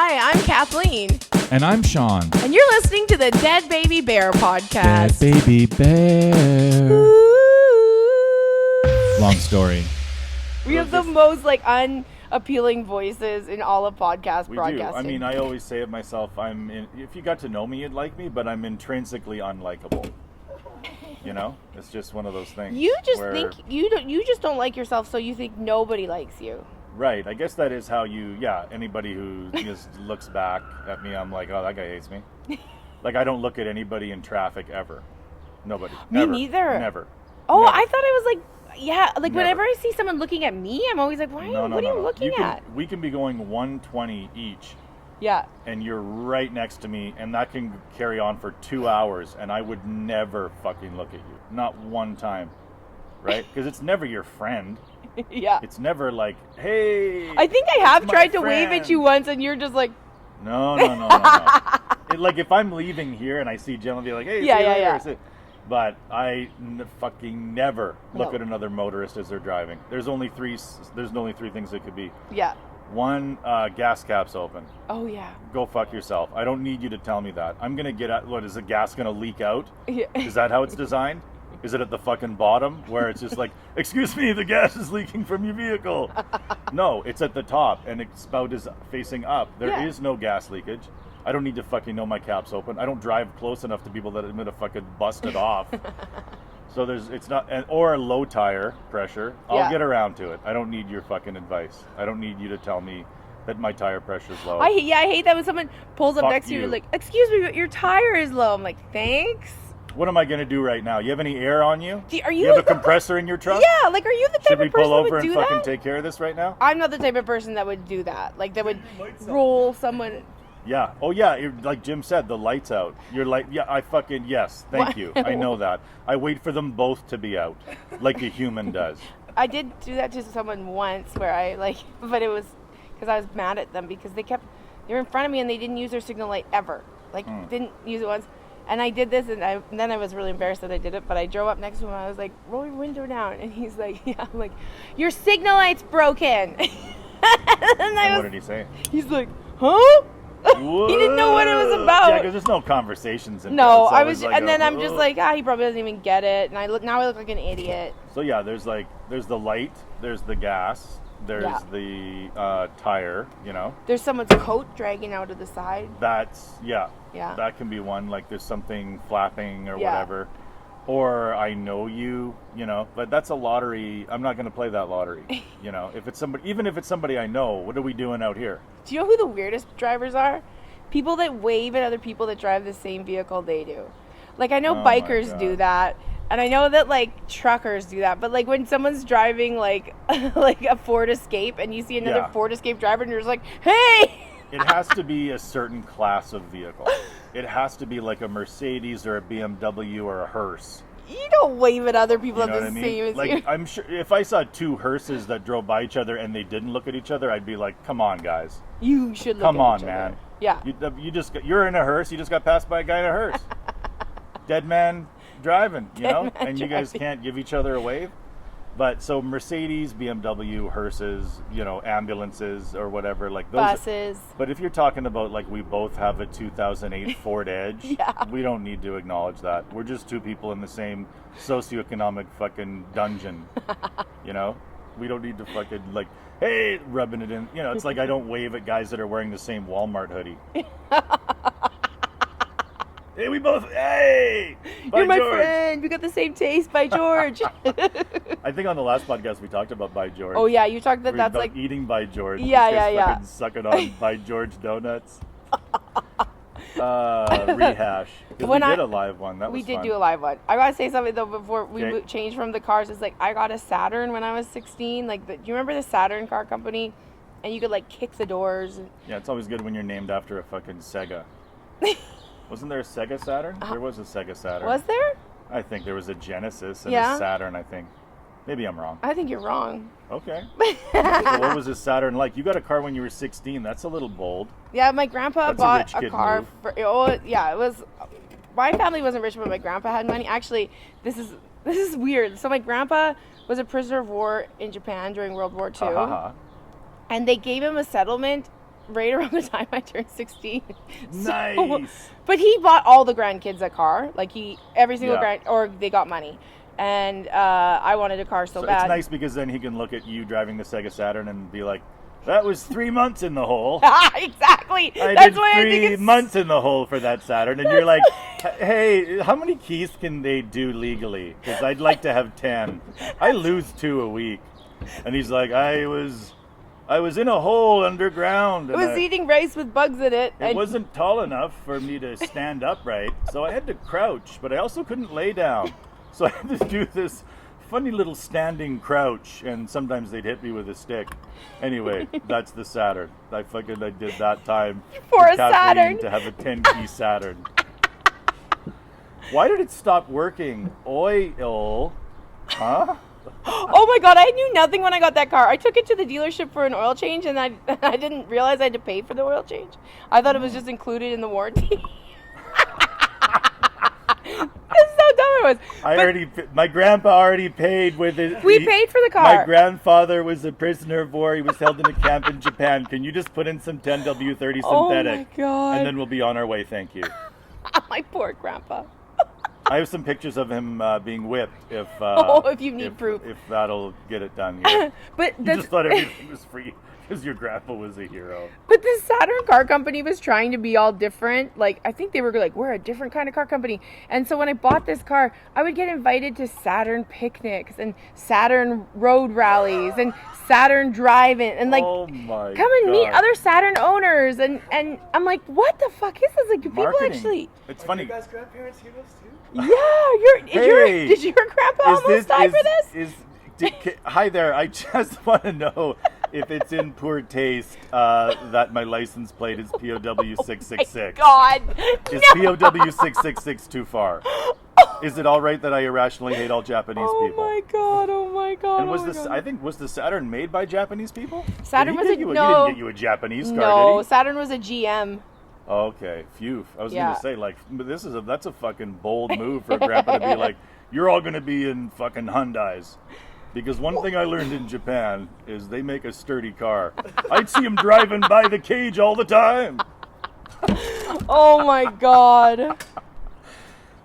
Hi, I'm Kathleen. And I'm Sean. And you're listening to the Dead Baby Bear podcast. Dead Baby Bear. Long story. We have the most unappealing voices in all of podcast broadcasting. Do. I mean, I always say it myself. If you got to know me, you'd like me, but I'm intrinsically unlikable. You know, it's just one of those things. You just think you just don't like yourself, so you think nobody likes you. Right. I guess that is how anybody who just looks back at me, I'm like, oh, that guy hates me. Like, I don't look at anybody in traffic ever. Nobody. Me Ever. neither. Never. Oh, Never. I thought it was Never. whenever I see someone looking at me, I'm always like, what are you looking at? We can be going 120 each. Yeah. And you're right next to me, and that can carry on for 2 hours, and I would never fucking look at you. Not one time. Right? Because it's never your friend. Yeah. It's never like, hey. I think I have tried to wave at you once, and you're just like. No. Like, if I'm leaving here and I see Jen, I'll be like, hey, yeah. But I fucking never look at another motorist as they're driving. There's only three things it could be. Yeah. One, gas cap's open. Oh, yeah. Go fuck yourself. I don't need you to tell me that. I'm going to get at, what, is the gas going to leak out? Yeah. Is that how it's designed? Is it at the fucking bottom where it's just like, excuse me, the gas is leaking from your vehicle? No, it's at the top and its spout is facing up. There is no gas leakage. I don't need to fucking know my cap's open. I don't drive close enough to people that I'm going to fucking bust it off. So or a low tire pressure. I'll get around to it. I don't need your fucking advice. I don't need you to tell me that my tire pressure is low. I hate that when someone pulls up next to you you. and like, excuse me, but your tire is low. I'm like, thanks. What am I going to do right now? You have any air on you? Are you have a compressor in your truck? Yeah, like, are you the type of person that would do that? Should we pull over and fucking take care of this right now? I'm not the type of person that would do that. Like, that would roll someone. Yeah. Oh, yeah. Like Jim said, the light's out. You're like, yes, thank you. I know that. I wait for them both to be out, like a human does. I did do that to someone once where but it was because I was mad at them because they were in front of me and they didn't use their signal light ever. Didn't use it once. And I did this, and then I was really embarrassed that I did it, but I drove up next to him, and I was like, roll your window down. And he's like, yeah. I'm like, your signal light's broken. And what did he say? He's like, huh? What? He didn't know what it was about. Yeah, because there's no conversations in No, there. I was, and then I'm just like, he probably doesn't even get it. And I look like an idiot. So yeah, there's the light, there's the gas, there's the tire, you know. There's someone's coat dragging out of the side. That's, yeah. That can be one, like there's something flapping or whatever. Or I know you know, but that's a lottery. I'm not going to play that lottery, you know. Even if it's somebody I know, what are we doing out here? Do you know who the weirdest drivers are? People that wave at other people that drive the same vehicle they do. Like, I know bikers do that, and I know that, like, truckers do that, but, like, when someone's driving, like a Ford Escape, and you see another Ford Escape driver, and you're just like, hey! It has to be a certain class of vehicle. It has to be like a Mercedes or a BMW or a hearse. You don't wave at other people at the same as you. I'm sure if I saw two hearses that drove by each other and they didn't look at each other, I'd be like, come on, guys. You should look come at on, each man. Other. Yeah. You're in a hearse. You just got passed by a guy in a hearse. Dead man driving, and you guys can't give each other a wave. But so Mercedes, BMW, hearses, ambulances or whatever, like those buses. But if you're talking about like we both have a 2008 Ford Edge, we don't need to acknowledge that. We're just two people in the same socioeconomic fucking dungeon, We don't need to fucking like, hey, rubbing it in. It's like I don't wave at guys that are wearing the same Walmart hoodie. Hey, you're my George. friend. We got the same taste, by George. I think on the last podcast we talked about By George. Oh yeah, you talked that's about like eating By George. Yeah. Fucking sucking on By George donuts. Rehash. We did a live one. That was fun. We did do a live one. I gotta say something though before we change from the cars. It's like I got a Saturn when I was 16. Like, do you remember the Saturn car company? And you could like kick the doors. Yeah, it's always good when you're named after a fucking Sega. Wasn't there a Sega Saturn? There was a Sega Saturn. Was there? I think there was a Genesis and a Saturn, I think. Maybe I'm wrong. I think you're wrong. Okay. So what was a Saturn like? You got a car when you were 16. That's a little bold. Yeah, my grandpa bought a car it was... My family wasn't rich, but my grandpa had money. Actually, this is weird. So my grandpa was a prisoner of war in Japan during World War II. And they gave him a settlement right around the time I turned 16. Nice. But he bought all the grandkids a car. Like every single Yeah. or they got money. And I wanted a car so bad. It's nice because then he can look at you driving the Sega Saturn and be like, that was 3 months in the hole. Exactly. I That's did why I think 3 it's months in the hole for that Saturn. And you're like, hey, how many keys can they do legally? Because I'd like to have 10. I lose 2 a week. And he's like, I was in a hole underground. It was eating rice with bugs in it. It wasn't tall enough for me to stand upright, so I had to crouch, but I also couldn't lay down. So I had to do this funny little standing crouch, and sometimes they'd hit me with a stick. Anyway, that's the Saturn. I did that time For with a Kathleen Saturn. to have a 10-key Saturn. Why did it stop working? Oil. Huh? Oh my god, I knew nothing when I got that car. I took it to the dealership for an oil change, and I didn't realize I had to pay for the oil change. I thought it was just included in the warranty. That's so dumb it was. My grandpa already paid with it. We paid for the car. My grandfather was a prisoner of war. He was held in a camp in Japan. Can you just put in some 10W30 synthetic? Oh my god. And then we'll be on our way. Thank you. My poor grandpa. I have some pictures of him being whipped. If you need proof. If that'll get it done. Yeah. But You just thought everything was free because your grandpa was a hero. But the Saturn car company was trying to be all different. Like, I think they were like, we're a different kind of car company. And so when I bought this car, I would get invited to Saturn picnics and Saturn road rallies and Saturn drive-in and like oh my come and meet God. other Saturn owners. And I'm like, what the fuck is this? Like, do people Marketing. actually? It's funny. You guys' grandparents heroes too? Yeah, did your grandpa almost die for this? Hi there. I just want to know if it's in poor taste that my license plate is POW 666. God. Is POW 666 too far? Is it all right that I irrationally hate all Japanese people? Oh my god! Oh my god! And oh my God. was the Saturn made by Japanese people? Saturn Did he was get a you, no. He didn't get you a Japanese car, No, did he? Saturn was a GM. Okay, phew. I was Yeah. gonna say, like, that's a fucking bold move for Grandpa to be like, you're all gonna be in fucking Hyundais. Because one thing I learned in Japan is they make a sturdy car. I'd see him driving by the cage all the time. Oh my god!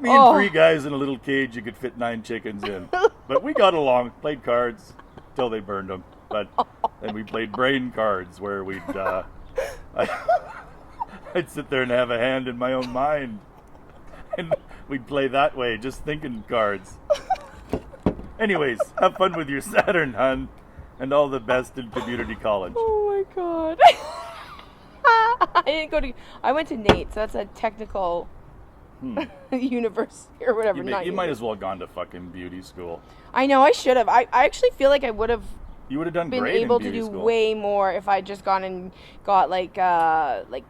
Me and 3 guys in a little cage you could fit 9 chickens in. But we got along, played cards till they burned them. But then we played brain cards where I'd sit there and have a hand in my own mind. And we'd play that way, just thinking cards. Anyways, have fun with your Saturn, hun. And all the best in community college. Oh my god! I went to Nate, so that's a technical university or whatever. You might as well have gone to fucking beauty school. I know, I should have. I actually feel like I would have You would have done been great able in to beauty do school. way more if I'd just gone and got like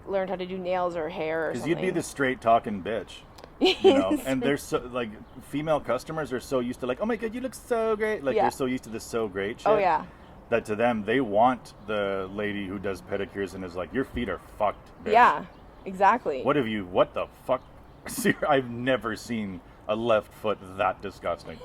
learned how to do nails or hair or Because something. you'd be the straight talking bitch. You know, and they're so like female customers are so used to like, oh my god, you look so great. Like Yeah. they're so used to this so great shit. Oh yeah. That to them they want the lady who does pedicures and is like, your feet are fucked. Bitch. Yeah. Exactly. What the fuck? I've never seen a left foot that disgusting.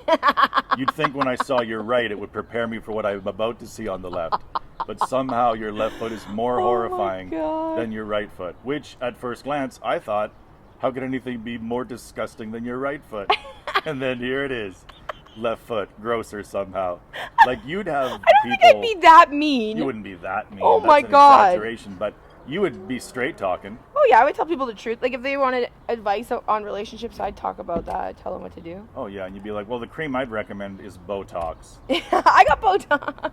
You'd think when I saw your right, it would prepare me for what I'm about to see on the left. But somehow your left foot is more horrifying God. than your right foot. Which, at first glance, I thought, how could anything be more disgusting than your right foot? And then here it is. Left foot, grosser somehow. Like you'd have I don't think I'd be that mean. You wouldn't be that mean. Oh That's my an God. exaggeration, but you would be straight talking. Oh yeah, I would tell people the truth. Like if they wanted advice on relationships, I'd talk about that. I'd tell them what to do. Oh yeah, and you'd be like, well, the cream I'd recommend is Botox. I got Botox.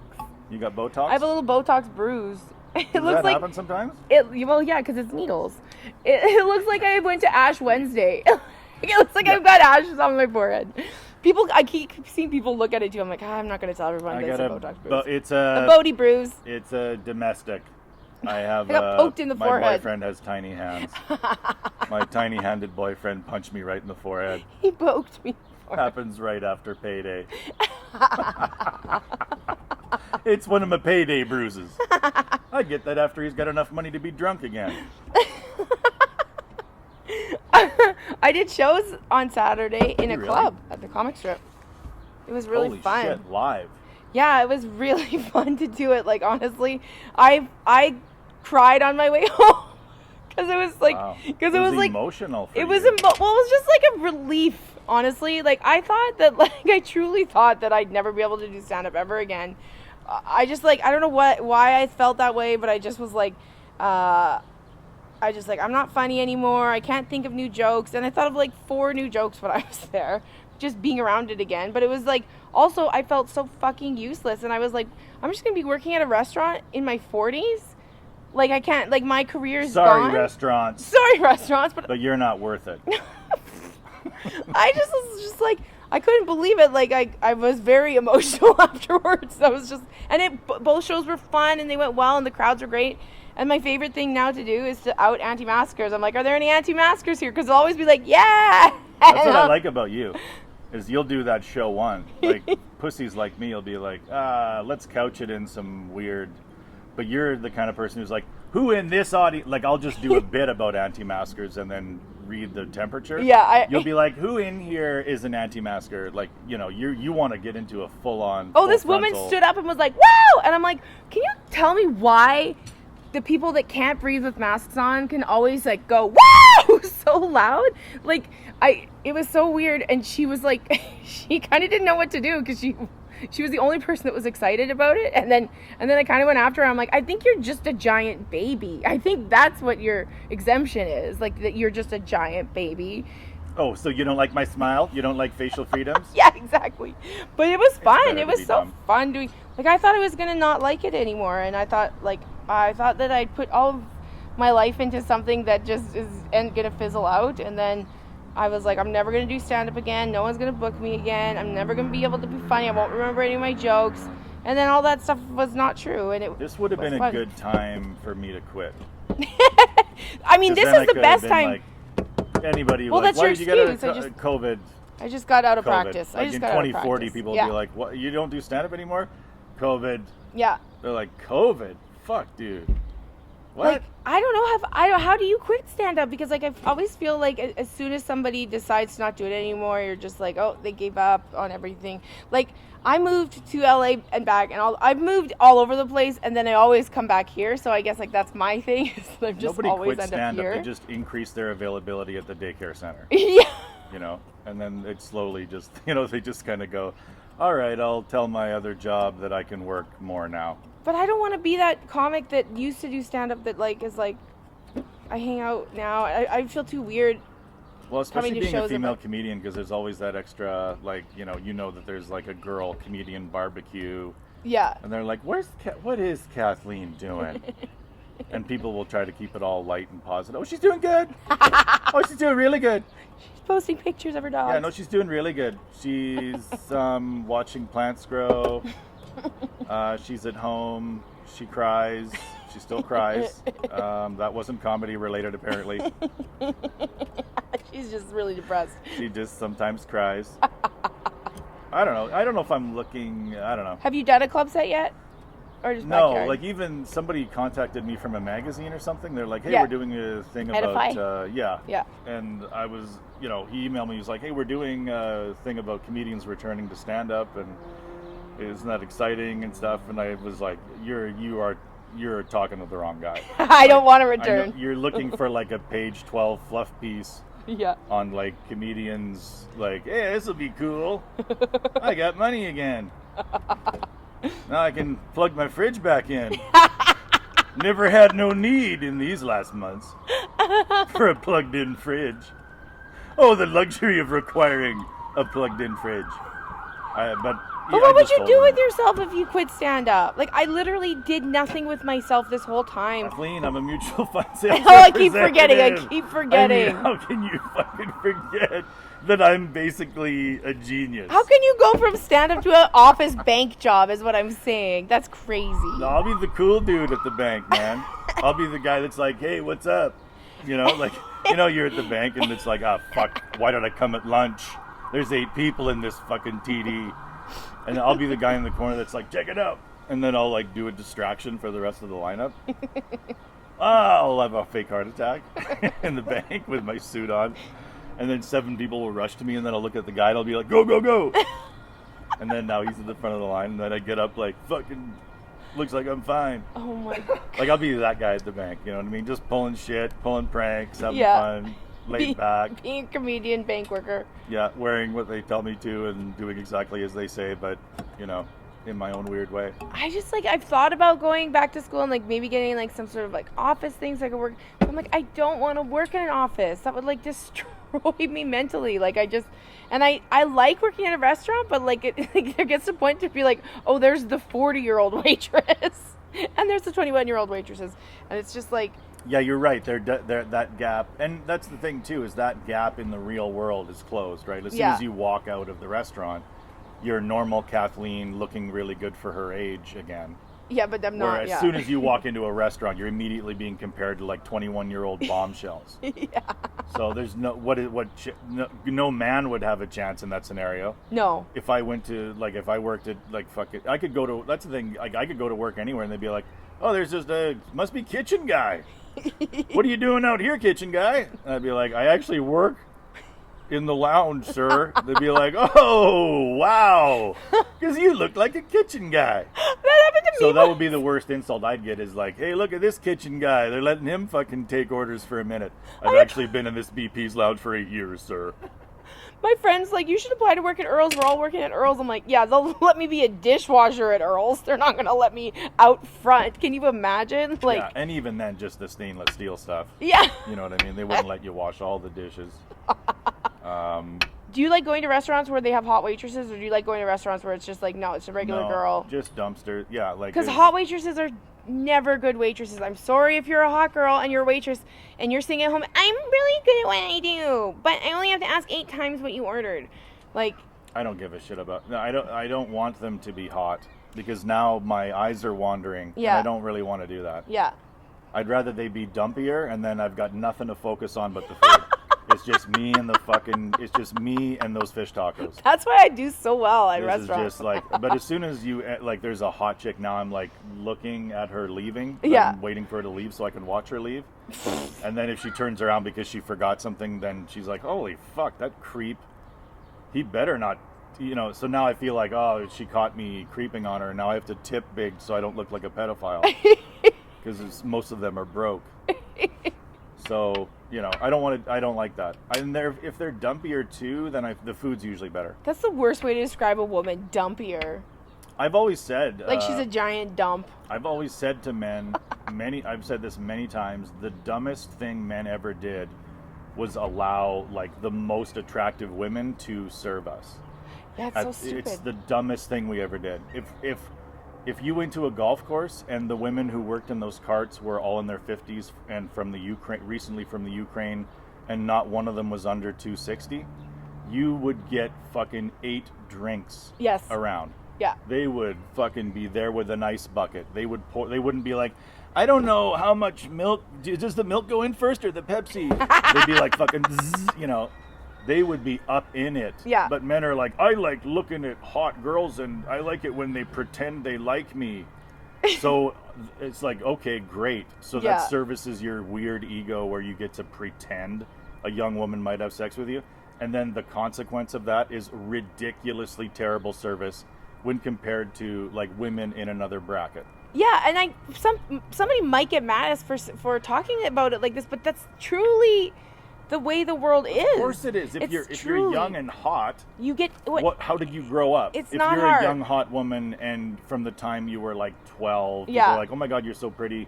You got Botox? I have a little Botox bruise. It Does looks that like happen sometimes? well, yeah, because it's needles. It looks like I went to Ash Wednesday. It looks like I've got ashes on my forehead. I keep seeing people look at it too. I'm like, I'm not going to tell everyone that it's a Botox bruise. It's a a Bodie bruise. It's a domestic. I have. I got poked in the my forehead. boyfriend has tiny hands. My tiny-handed boyfriend punched me right in the forehead. He poked me. Happens right after payday. It's one of my payday bruises. I get that after he's got enough money to be drunk again. I did shows on Saturday in a Really? club at the comic strip. It was really Holy fun. shit, live. Yeah, it was really fun to do it. Like honestly, I cried on my way home because it was like, Wow. because it was like, emotional. For it was you. well, it was just like a relief, honestly. Like I thought that, like I truly thought that I'd never be able to do stand up ever again. I just like, I don't know why I felt that way, but I just was like, I just like, I'm not funny anymore. I can't think of new jokes. And I thought of like 4 new jokes when I was there, just being around it again. But it was like, also I felt so fucking useless. And I was like, I'm just going to be working at a restaurant in my 40s. Like I can't, like my career's gone. Restaurants. Sorry, restaurants. But you're not worth it. I just was just like, I couldn't believe it. Like I was very emotional afterwards. I was just, and both shows were fun and they went well and the crowds were great. And my favorite thing now to do is to out anti-maskers. I'm like, are there any anti-maskers here? Because they'll always be like, yeah. That's what I like about you, is you'll do that show one. Like pussies like me will be like, let's couch it in some weird. But you're the kind of person who's like, who in this audience? Like I'll just do a bit about anti-maskers and then read the temperature. Yeah, you'll be like, who in here is an anti-masker? Like, you know, you want to get into a full-on. Oh, this woman stood up and was like, wow! And I'm like, can you tell me why the people that can't breathe with masks on can always like go, wow, so loud? Like, it was so weird. And she was like, she kind of didn't know what to do because she was the only person that was excited about it. And then I kind of went after her. I'm like, I think you're just a giant baby. I think that's what your exemption is. Like that you're just a giant baby. Oh, so you don't like my smile? You don't like facial freedoms? Yeah, exactly. But it was fun. It was so dumb. fun doing. Like I thought I was gonna not like it anymore, and I thought that I'd put all of my life into something that just and gonna fizzle out, and then I was like, I'm never going to do stand-up again. No one's going to book me again. I'm never going to be able to be funny. I won't remember any of my jokes. And then all that stuff was not true. And this would have been fun. A good time for me to quit. I mean, this is the best time. Like, anybody well, like, that's your excuse. COVID. I just got out of COVID. practice. Like I just in got 2040, out of practice. people will be like, what? You don't do stand-up anymore? COVID. Yeah. They're like, COVID? Fuck, dude. What? Like, I don't know how do you quit stand-up? Because like I always feel like as soon as somebody decides to not do it anymore, you're just like, oh, they gave up on everything. Like I moved to LA and back, and I've moved all over the place, and then I always come back here. So I guess like that's my thing. I'm just Nobody always quit end up stand-up. here. They just increase their availability at the daycare center. Yeah. You know, and then it slowly just, you know, they just kind of go, all right, I'll tell my other job that I can work more now. But I don't want to be that comic that used to do stand-up that like is like, I hang out now. I feel too weird. Well, especially coming to being a shows female about- comedian, because there's always that extra, like, you know that there's like a girl comedian barbecue, Yeah. and they're like, what is Kathleen doing? And people will try to keep it all light and positive. Oh, she's doing good. Oh, she's doing really good. She's posting pictures of her dogs. Yeah, no, she's doing really good. She's watching plants grow. She's at home. She cries. She still cries. That wasn't comedy related, apparently. She's just really depressed. She just sometimes cries. I don't know. I don't know if I'm looking. I don't know. Have you done a club set yet? Or just No, backyard? like even somebody contacted me from a magazine or something. They're like, hey, Yeah. we're doing a thing Edify? about, yeah. Yeah. And I was, you know, he emailed me. He was like, hey, we're doing a thing about comedians returning to stand up, and isn't that exciting and stuff? And I was like, you're talking to the wrong guy. I don't want to I know return. you're looking for like a page 12 fluff piece Yeah. on like comedians, like, hey, this will be cool. I got money again. Now I can plug my fridge back in. Never had no need in these last months for a plugged-in fridge. Oh, the luxury of requiring a plugged-in fridge. But what would you do with yourself if you quit stand-up? Like, I literally did nothing with myself this whole time. Kathleen, I'm a mutual fund sales Oh, I keep forgetting. representative. I mean, how can you fucking forget that I'm basically a genius? How can you go from stand-up to an office bank job is what I'm saying. That's crazy. No, I'll be the cool dude at the bank, man. I'll be the guy that's like, hey, what's up? You know, like, you know, you're at the bank and it's like, oh, fuck, why did I come at lunch? There's 8 people in this fucking TD. And I'll be the guy in the corner that's like, check it out. And then I'll like do a distraction for the rest of the lineup. I'll have a fake heart attack in the bank with my suit on. And then 7 people will rush to me, and then I'll look at the guy and I'll be like, go, go, go. And then now he's at the front of the line, and then I get up like fucking Looks like I'm fine. Oh my God. Like, I'll be that guy at the bank, you know what I mean? Just pulling shit, pulling pranks, having Yeah. fun, laid back. Being a comedian bank worker. Yeah, wearing what they tell me to and doing exactly as they say, but, you know, in my own weird way. I just like, I've thought about going back to school and like maybe getting like some sort of like office things I could work. But I'm like, I don't want to work in an office. That would like destroy me mentally. Like I like working at a restaurant, but like like there gets to a point to be like, oh, there's the 40-year-old waitress and there's the 21-year-old waitresses. And it's just like, Yeah, you're right. They're that gap, and that's the thing too, is that gap in the real world is closed, right? As soon as you walk out of the restaurant, you're normal Kathleen looking really good for her age again. yeah, but I'm Where not. as soon as you walk into a restaurant, you're immediately being compared to like 21-year-old bombshells. Yeah. So there's no man would have a chance in that scenario. No. If I went to if I worked at I could go to, that's the thing, like I could go to work anywhere and they'd be like, oh, there's just must be kitchen guy. What are you doing out here, kitchen guy? And I'd be like, I actually work in the lounge, sir. They'd be like, oh, wow, because you look like a kitchen guy. That happened to me. So that would be the worst insult I'd get, is like, hey, look at this kitchen guy. They're letting him fucking take orders for a minute. I've actually been in this BP's lounge for 8 years, sir. My friends like, you should apply to work at Earl's. We're all working at Earl's. I'm like, yeah, they'll let me be a dishwasher at Earl's. They're not gonna let me out front. Can you imagine? Like, Yeah, and even then, just the stainless steel stuff. yeah. You know what I mean? They wouldn't let you wash all the dishes. Do you like going to restaurants where they have hot waitresses, or do you like going to restaurants where it's just like, no, it's a regular No, girl? just dumpster. Yeah, like Because hot waitresses are never good waitresses. I'm sorry if you're a hot girl and you're a waitress and you're sitting at home, I'm really good at what I do, but I only have to ask 8 times what you ordered. Like, I don't give a shit about. No, I don't want them to be hot, because now my eyes are wandering. Yeah. And I don't really want to do that. yeah. I'd rather they be dumpier, and then I've got nothing to focus on but the food. It's just me and it's just me and those fish tacos. That's why I do so well at This restaurants. is just like, but as soon as you, like, there's a hot chick, now I'm like looking at her leaving. Yeah. I'm waiting for her to leave so I can watch her leave. And then if she turns around because she forgot something, then she's like, holy fuck, that creep. He better not, you know, so now I feel like, oh, she caught me creeping on her. Now I have to tip big so I don't look like a pedophile. Because most of them are broke. So, you know, I don't like that. And if they're dumpier too, then the food's usually better. That's the worst way to describe a woman, dumpier. I've always said, Like she's a giant dump. I've always said to men, I've said this many times, the dumbest thing men ever did was allow like the most attractive women to serve us. Yeah, it's so stupid. It's the dumbest thing we ever did. If you went to a golf course and the women who worked in those carts were all in their 50s and from the Ukraine, recently from the Ukraine, and not one of them was under 260, you would get fucking 8 drinks Yes. around. Yeah. They would fucking be there with an ice bucket. They would pour. They wouldn't be like, I don't know how much milk. Does the milk go in first or the Pepsi? They'd be like fucking, zzz, you know. They would be up in it. Yeah. But men are like, I like looking at hot girls and I like it when they pretend they like me. So it's like, okay, great. So Yeah. that services your weird ego where you get to pretend a young woman might have sex with you. And then the consequence of that is ridiculously terrible service when compared to like women in another bracket. Yeah, and somebody might get mad at us for talking about it like this, but that's truly the way the world is. Of course it is. If you're young and hot, you get how did you grow up? It's if not you're hard. a young hot woman and from the time you were like 12, Yeah. people are like, oh my god, you're so pretty.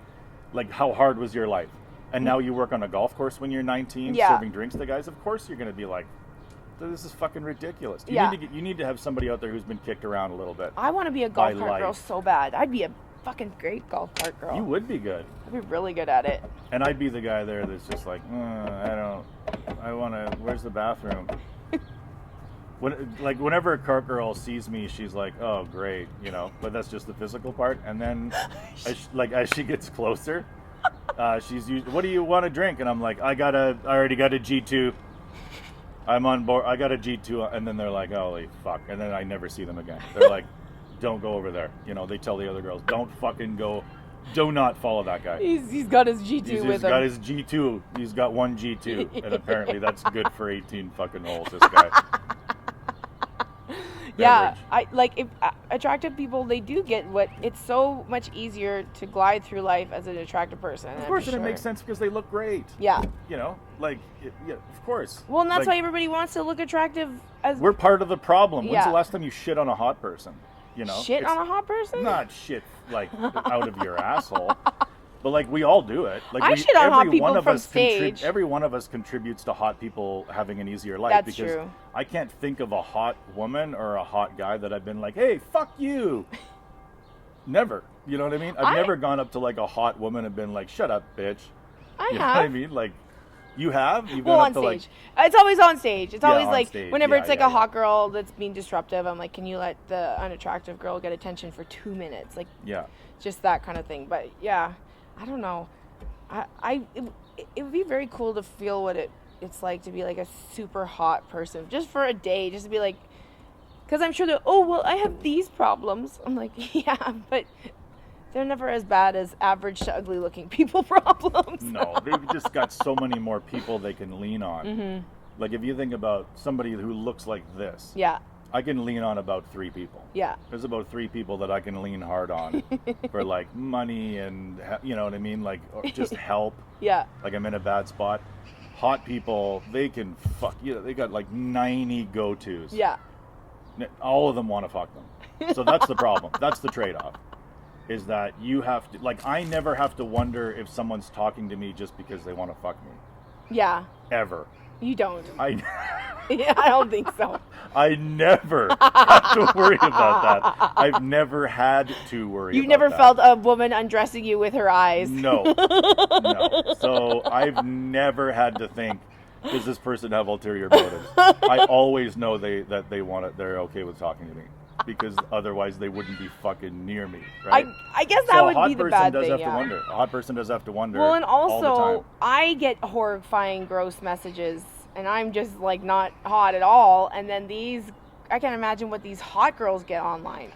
Like, how hard was your life? And now you work on a golf course when you're 19, Yeah. serving drinks to guys. Of course you're going to be like, this is fucking ridiculous. Yeah. You need to have somebody out there who's been kicked around a little bit. I want to be a golf by cart girl life. so bad. I'd be a fucking great golf cart girl. You would be good. I'd be really good at it. And I'd be the guy there that's just like, I want to, where's the bathroom? Whenever a cart girl sees me, she's like, oh, great, you know, but that's just the physical part. And then as she gets closer, she's usually, what do you want to drink? And I'm like, I already got a G2. I'm on board. I got a G2. And then they're like, holy fuck. And then I never see them again. They're like, don't go over there. You know, they tell the other girls, don't fucking go. Do not follow that guy. He's got his G2 He's with him. got his G2. He's got one G2. And apparently that's good for 18 fucking holes, this guy. Yeah, beverage. if attractive people, they do get what it's so much easier to glide through life as an attractive person. Of course, and it makes sense because they look great. Yeah. You know, yeah, of course. Well, and that's like, why everybody wants to look attractive. As we're part of the problem. When's Yeah. the last time you shit on a hot person? You know, shit on a hot person? Not shit like out of your asshole. But like we all do it. Like I shit on hot people from stage. Every one of us contributes to hot people having an easier life. That's because true. I can't think of a hot woman or a hot guy that I've been like, hey, fuck you. Never. You know what I mean? I've never gone up to like a hot woman and been like, shut up, bitch. You know what I mean? Like, you have? You've well, gone on up to stage. like... It's always on stage. It's always on like, stage. whenever Yeah, it's like yeah, a hot girl that's being disruptive, I'm like, can you let the unattractive girl get attention for 2 minutes? Like, Yeah. just that kind of thing. But yeah, I don't know. It would be very cool to feel what it's like to be like a super hot person just for a day, just to be like, because I'm sure that, oh, well, I have these problems. I'm like, yeah, but they're never as bad as average to ugly looking people problems. No, they've just got so many more people they can lean on. Mm-hmm. Like if you think about somebody who looks like this, Yeah. I can lean on about 3 people. Yeah. There's about 3 people that I can lean hard on for like money and, you know what I mean? Like or just help. Yeah. Like I'm in a bad spot. Hot people, they can fuck you. They got like 90 go-tos. Yeah. All of them want to fuck them. So that's the problem. That's the trade-off. Is that you have to, like, I never have to wonder if someone's talking to me just because they want to fuck me. Yeah. Ever. You don't. Yeah, I don't think so. I never have to worry about that. I've never had to worry You've about never that. felt a woman undressing you with her eyes. No. No. So I've never had to think, does this person have ulterior motives? I always know that they want it. They're okay with talking to me. Because otherwise they wouldn't be fucking near me, right? I guess that would be the bad thing. A hot person does have to wonder. Well, and all the also time. I get horrifying, gross messages, and I'm just like not hot at all. And then I can't imagine what these hot girls get online.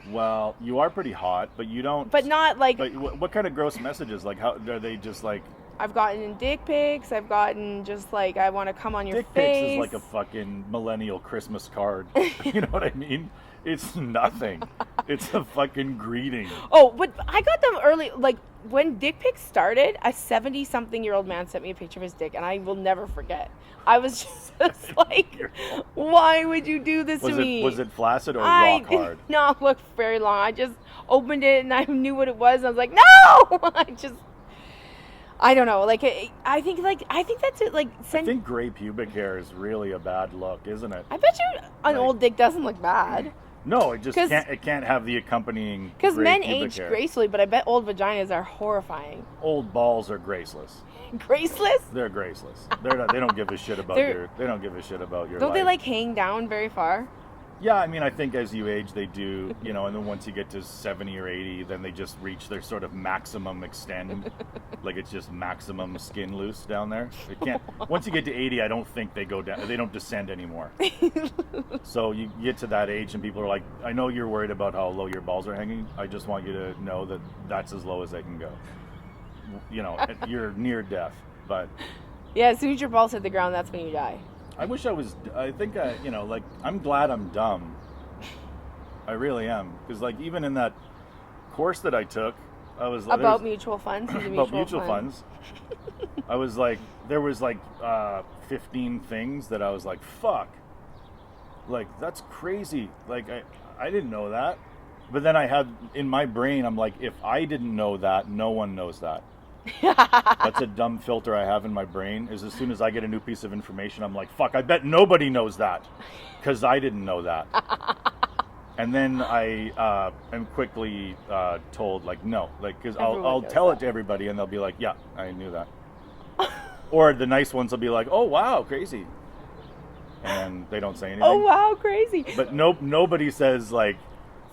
Well, you are pretty hot, but you don't. But not like. But what kind of gross messages? Like, how are they? Just like. I've gotten dick pics. I've gotten just like, I want to come on your dick face. Dick pics is like a fucking millennial Christmas card. You know what I mean? It's nothing. It's a fucking greeting. Oh, but I got them early. Like, when dick pics started, a 70-something-year-old man sent me a picture of his dick, and I will never forget. I was just like, why would you do this to me? Was it flaccid or rock hard? No, it looked very long. I just opened it, and I knew what it was, and I was like, no! I don't know. Like, I think that's it. Like, I think gray pubic hair is really a bad look, isn't it? I bet you an old dick doesn't look bad. No, it just can't. It can't have the accompanying. Because men age hair. gracefully, but I bet old vaginas are horrifying. Old balls are graceless. Graceless? They're graceless. They're not. They don't give a shit about your. They don't give a shit about your. Don't life. they like hang down very far? Yeah, I mean, I think as you age, they do, you know, and then once you get to 70 or 80, then they just reach their sort of maximum extend, like it's just maximum skin loose down there. It can't. Once you get to 80, I don't think they go down. They don't descend anymore. So you get to that age, and people are like, "I know you're worried about how low your balls are hanging. I just want you to know that that's as low as they can go. You know, you're near death, but." Yeah, as soon as your balls hit the ground, that's when you die. I wish I was. I think you know, like I'm glad I'm dumb. I really am, because like even in that course that I took, I was about mutual funds. About mutual funds. I was like, there was like 15 things that I was like, fuck, like that's crazy. Like I didn't know that, but then I had in my brain, I'm like, if I didn't know that, no one knows that. That's a dumb filter I have in my brain, is as soon as I get a new piece of information, I'm like, fuck, I bet nobody knows that because I didn't know that. And then I am quickly told, like, no, like, because I'll tell it to everybody and they'll be like, yeah, I knew that. Or the nice ones will be like, oh wow, crazy, and they don't say anything. Oh wow, crazy. But nobody says like,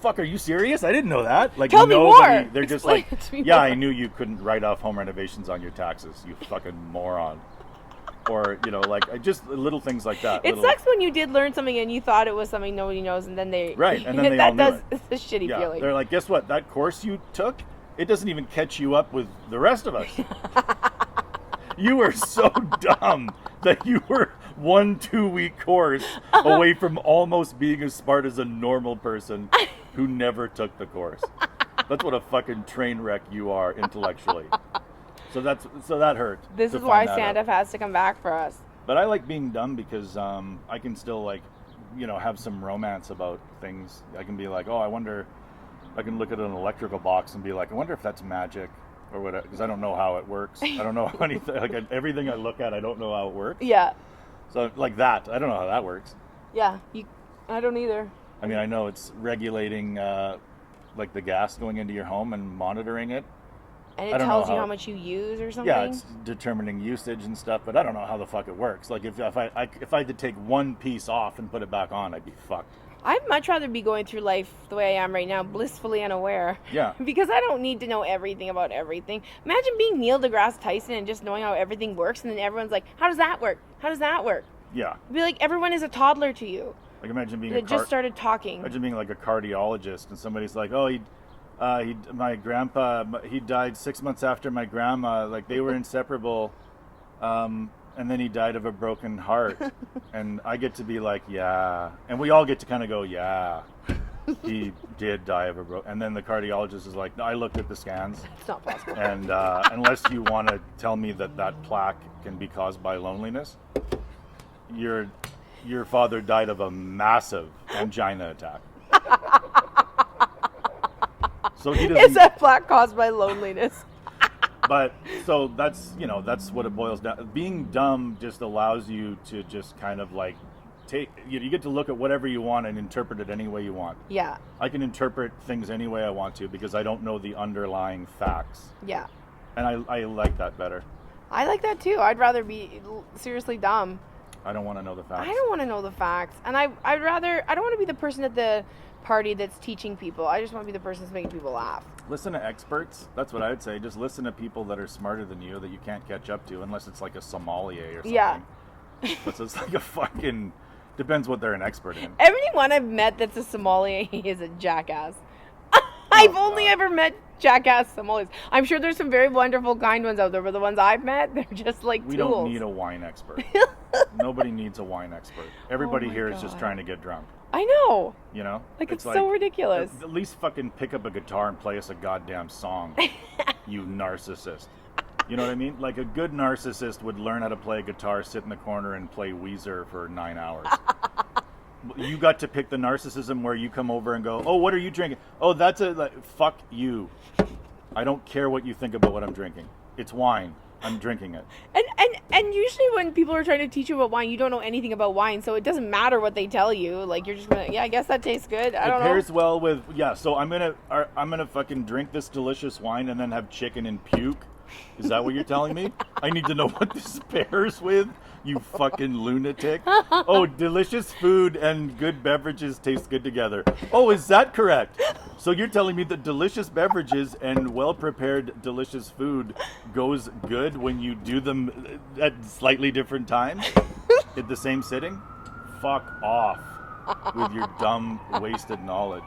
fuck, are you serious? I didn't know that. Like, tell me more. They're just Explain like, yeah, I knew you couldn't write off home renovations on your taxes, you fucking moron. Or, you know, like, just little things like that. It sucks when you did learn something and you thought it was something nobody knows, and then they... Right, and then they all knew it. It's a shitty feeling. They're like, guess what? That course you took, it doesn't even catch you up with the rest of us. You were so dumb that you were 1-2 week course away from almost being as smart as a normal person who never took the course. That's what a fucking train wreck you are intellectually. So that hurt. This is why stand-up has to come back for us. But I like being dumb because I can still like, have some romance about things. I can be like, oh, I can look at an electrical box and be like, I wonder if that's magic or whatever, because I don't know how it works. I don't know anything. Like everything I look at, I don't know how it works. Yeah. So like that, I don't know how that works. Yeah, I don't either. I mean, I know it's regulating like the gas going into your home and monitoring it. And it tells you how much you use or something? Yeah, it's determining usage and stuff, but I don't know how the fuck it works. Like if I had to take one piece off and put it back on, I'd be fucked. I'd much rather be going through life the way I am right now, blissfully unaware. Yeah. Because I don't need to know everything about everything. Imagine being Neil deGrasse Tyson and just knowing how everything works, and then everyone's like, how does that work? How does that work? Yeah. It'd be like everyone is a toddler to you. Like imagine being just started talking. Imagine being like a cardiologist and somebody's like, oh, my grandpa, he died 6 months after my grandma. Like they were inseparable. And then he died of a broken heart. And I get to be like, yeah. And we all get to kind of go, yeah, he did die of a broken. And then the cardiologist is like, no, I looked at the scans. It's not possible. And unless you want to tell me that plaque can be caused by loneliness, your father died of a massive angina attack. So he doesn't. It's a plaque caused by loneliness. But so that's what it boils down. Being dumb just allows you to just kind of like you get to look at whatever you want and interpret it any way you want. Yeah. I can interpret things any way I want to because I don't know the underlying facts. Yeah. And I like that better. I like that too. I'd rather be seriously dumb. I don't want to know the facts. I don't want to know the facts. And I don't want to be the person at the party that's teaching people. I just want to be the person that's making people laugh. Listen to experts. That's what I would say. Just listen to people that are smarter than you that you can't catch up to unless it's like a sommelier or something. Yeah. But it's like a fucking... Depends what they're an expert in. Everyone I've met that's a sommelier is a jackass. I've only ever met jackass sommeliers. I'm sure there's some very wonderful, kind ones out there, but the ones I've met, they're just like We tools. don't need a wine expert. Nobody needs a wine expert. Everybody here is just trying to get drunk. I know. You know? Like, it's so ridiculous. At least fucking pick up a guitar and play us a goddamn song, you narcissist. You know what I mean? Like, a good narcissist would learn how to play a guitar, sit in the corner, and play Weezer for 9 hours. You got to pick the narcissism where you come over and go, oh, what are you drinking? Oh, that's fuck you. I don't care what you think about what I'm drinking. It's wine. I'm drinking it. And usually when people are trying to teach you about wine, you don't know anything about wine, so it doesn't matter what they tell you. Like, you're just gonna, I guess that tastes good. I don't know. It pairs well with, so I'm gonna fucking drink this delicious wine and then have chicken and puke. Is that what you're telling me? I need to know what this pairs with, you fucking lunatic. Oh, delicious food and good beverages taste good together. Oh, is that correct? So you're telling me that delicious beverages and well-prepared delicious food goes good when you do them at slightly different times at the same sitting? Fuck off with your dumb, wasted knowledge.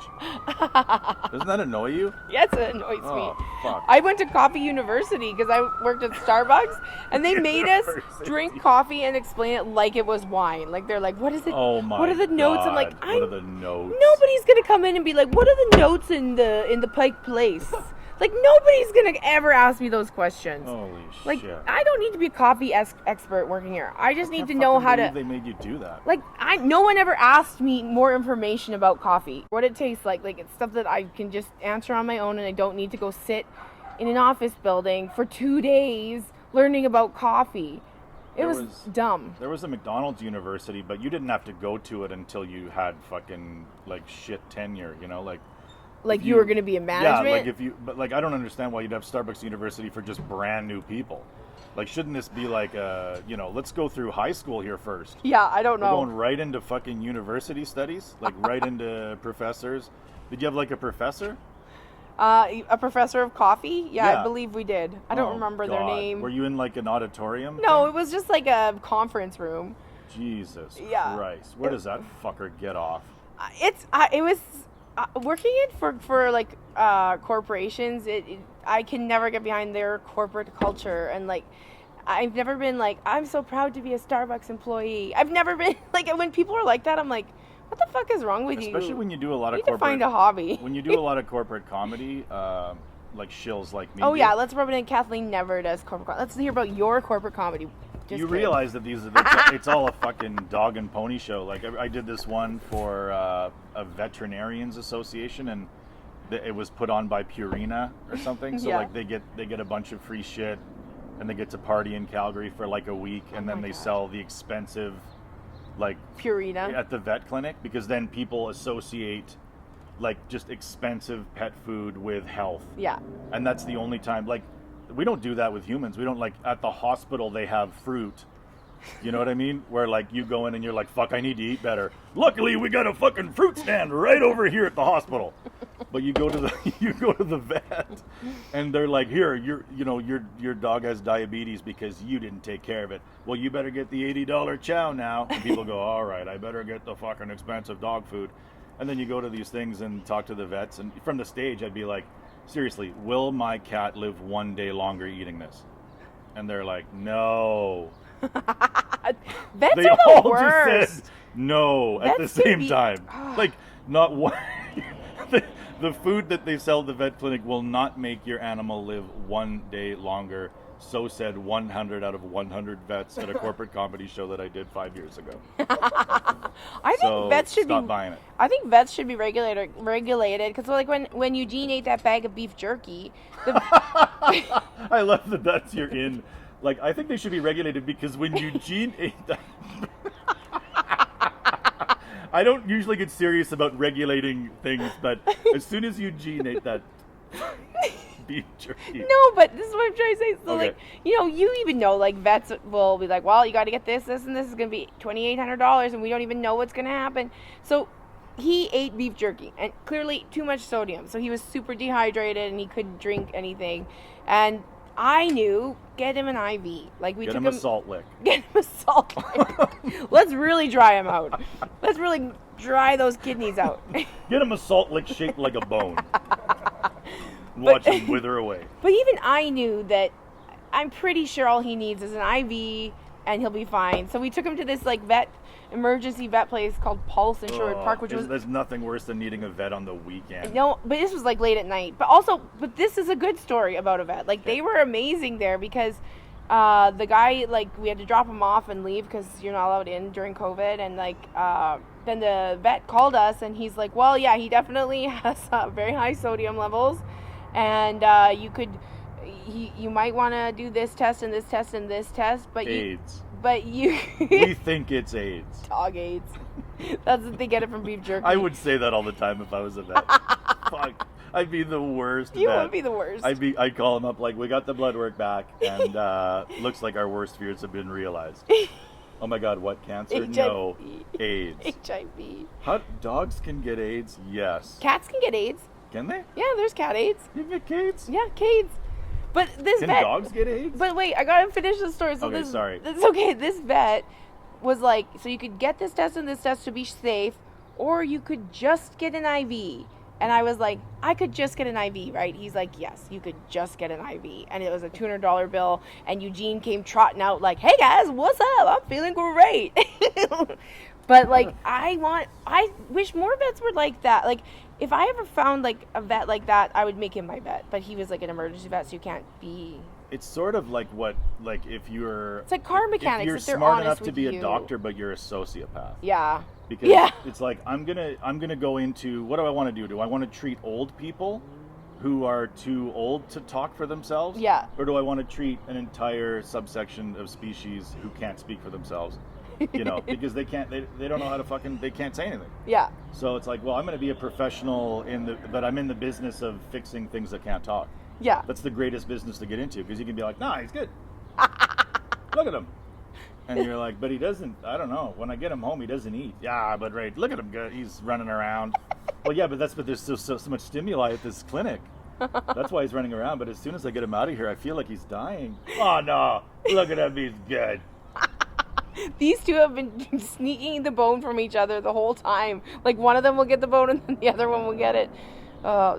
Doesn't that annoy you? Yes, it annoys me. Fuck. I went to Coffee University because I worked at Starbucks, and they made us drink coffee and explain it like it was wine. Like, they're like, what is it? Oh my What are the notes? I'm like, God. What are the notes? Nobody's gonna come in and be like, what are the notes in the Pike Place? Like, nobody's gonna ever ask me those questions. Holy like, shit. I don't need to be a coffee expert working here. I just need to know how to. They made you do that. Like, no one ever asked me more information about coffee, what it tastes like. Like, it's stuff that I can just answer on my own, and I don't need to go sit in an office building for 2 days learning about coffee. It was dumb. There was a McDonald's university, but you didn't have to go to it until you had fucking like shit tenure. You know, like you were going to be in management. Yeah, but I don't understand why you'd have Starbucks University for just brand new people. Like, shouldn't this be like, let's go through high school here first? Yeah, I don't know. We're going right into fucking university studies, like right into professors. Did you have like a professor? A professor of coffee? Yeah, I believe we did. I don't remember their name. Were you in like an auditorium? No, it was just like a conference room. Jesus Christ. Where does that fucker get off? It was working it for like corporations. I can never get behind their corporate culture, and like I've never been like, I'm so proud to be a Starbucks employee. I've never been like, when people are like that, I'm like, what the fuck is wrong with you? Especially when you do a lot You of need to corporate. find a hobby. When you do a lot of corporate comedy, like shills like me. Oh do, yeah, let's rub it in. Kathleen never does corporate comedy. Let's hear about your corporate comedy. Just you kidding. realize that it's all a fucking dog and pony show. Like I did this one for a veterinarians association, and it was put on by Purina or something. So Yeah. like they get a bunch of free shit, and they get to party in Calgary for like a week, and then my they God. sell the expensive, like Purina. at the vet clinic, because then people associate like just expensive pet food with health. Yeah. And that's the only time, like, we don't do that with humans. We don't, like, at the hospital they have fruit. You know what I mean? Where, like, you go in and you're like, fuck, I need to eat better. Luckily, we got a fucking fruit stand right over here at the hospital. But you go to the vet, and they're like, here, your dog has diabetes because you didn't take care of it. Well, you better get the $80 chow now. And people go, all right, I better get the fucking expensive dog food. And then you go to these things and talk to the vets, and from the stage I'd be like, seriously, will my cat live one day longer eating this? And they're like, no. Vets They are all the worst. just said no at the Vets can same be- time. Like, not one. The food that they sell at the vet clinic will not make your animal live one day longer. So said 100 out of 100 vets at a corporate comedy show that I did 5 years ago. I think So vets should stop be. buying it. I think vets should be regulated because like when Eugene ate that bag of beef jerky, the, I love that that's your in. Like, I think they should be regulated because when Eugene ate that. I don't usually get serious about regulating things, but as soon as Eugene ate that beef jerky. no, but this is what I'm trying to say. So Okay. like, you even know like vets will be like, well, you got to get this, and this is gonna be $2,800, and we don't even know what's gonna happen. So he ate beef jerky and clearly too much sodium, so he was super dehydrated and he couldn't drink anything. And I knew, get him an IV. Like we Get took him a salt lick. Get him a salt lick. Let's really dry him out. Let's really dry those kidneys out. Get him a salt lick shaped like a bone. Watch him wither away. But even I knew that I'm pretty sure all he needs is an IV and he'll be fine. So we took him to this like emergency vet place called Pulse in Sherwood Park, which was There's nothing worse than needing a vet on the weekend. no, but this was like late at night. But this is a good story about a vet. Like they were amazing there because the guy, like we had to drop him off and leave because you're not allowed in during COVID, and like then the vet called us and he's like, well, yeah, he definitely has very high sodium levels, and you might want to do this test and this test and this test, but AIDS. you We think it's AIDS. dog AIDS. That's what they get it from beef jerky. I would say that all the time if I was a vet. Fuck. I'd be the worst You vet. would be the worst. I'd call him up like, we got the blood work back, and looks like our worst fears have been realized. Oh my God, what cancer? HIV. No, AIDS. HIV. How dogs can get AIDS? Yes. Cats can get AIDS. Can they? Yeah, there's cat AIDS. You can get AIDS? Yeah, AIDS. But this Can vet. dogs get AIDS? But wait, I gotta finish the story. So Okay, sorry. It's okay. This vet was like, so you could get this test and this test to be safe, or you could just get an IV. And I was like, I could just get an IV, right? He's like, yes, you could just get an IV. And it was a $200 bill. And Eugene came trotting out like, hey guys, what's up? I'm feeling great. But like, I wish more vets were like that. Like, if I ever found like a vet like that, I would make him my vet. But he was like an emergency vet, so you can't be. It's sort of like if you're. It's like car mechanics. If you're if they're smart honest enough to with be you. a doctor, but you're a sociopath. Yeah. Because Yeah. it's like I'm gonna go into, what do I want to do? Do I want to treat old people who are too old to talk for themselves? Yeah. Or do I want to treat an entire subsection of species who can't speak for themselves? You know, because they don't know how to they can't say anything. Yeah. So it's like, well, I'm going to be a professional but I'm in the business of fixing things that can't talk. Yeah. That's the greatest business to get into, because you can be like, nah, he's good. Look at him. And you're like, but he doesn't, I don't know. When I get him home, he doesn't eat. Yeah, but right, look at him. He's running around. Well, yeah, but there's so much stimuli at this clinic. That's why he's running around. But as soon as I get him out of here, I feel like he's dying. Oh, no. Look at him. He's good. These two have been sneaking the bone from each other the whole time. Like one of them will get the bone and then the other one will get it.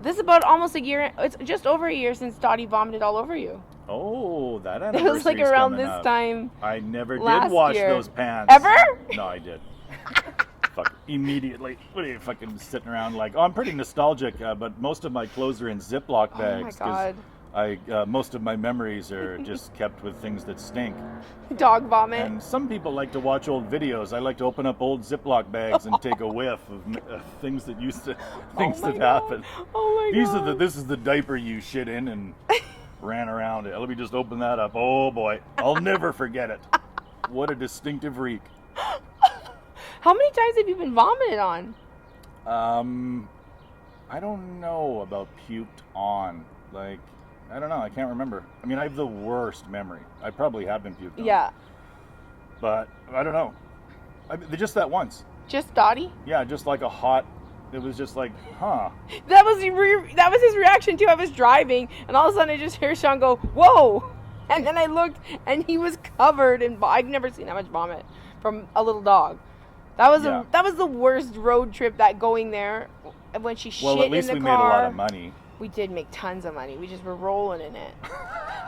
This is about almost a year. It's just over a year since Dottie vomited all over you. Oh, that It anniversary. was like around this time. I never did last wash year. those pants. Ever? No, I did. Fuck, immediately. What are you fucking sitting around like? Oh, I'm pretty nostalgic, but most of my clothes are in Ziploc bags. Oh my God. Most of my memories are just kept with things that stink. Dog vomit. And some people like to watch old videos. I like to open up old Ziploc bags and take a whiff of things that happened. Oh my God. This is the diaper you shit in and ran around it. Let me just open that up. Oh boy, I'll never forget it. What a distinctive reek. How many times have you been vomited on? I don't know about puked on. Like, I don't know. I can't remember. I mean, I have the worst memory. I probably have been puked on. Yeah. But I don't know. Just that once. Just Dottie? Yeah, just like a hot. It was just like, huh. That was his reaction too. I was driving, and all of a sudden I just hear Sean go, "Whoa!" And then I looked, and he was covered in. I've never seen that much vomit from a little dog. That was the worst road trip. That going there, when she shit in the car. Well, at least we made a lot of money. We did make tons of money. We just were rolling in it.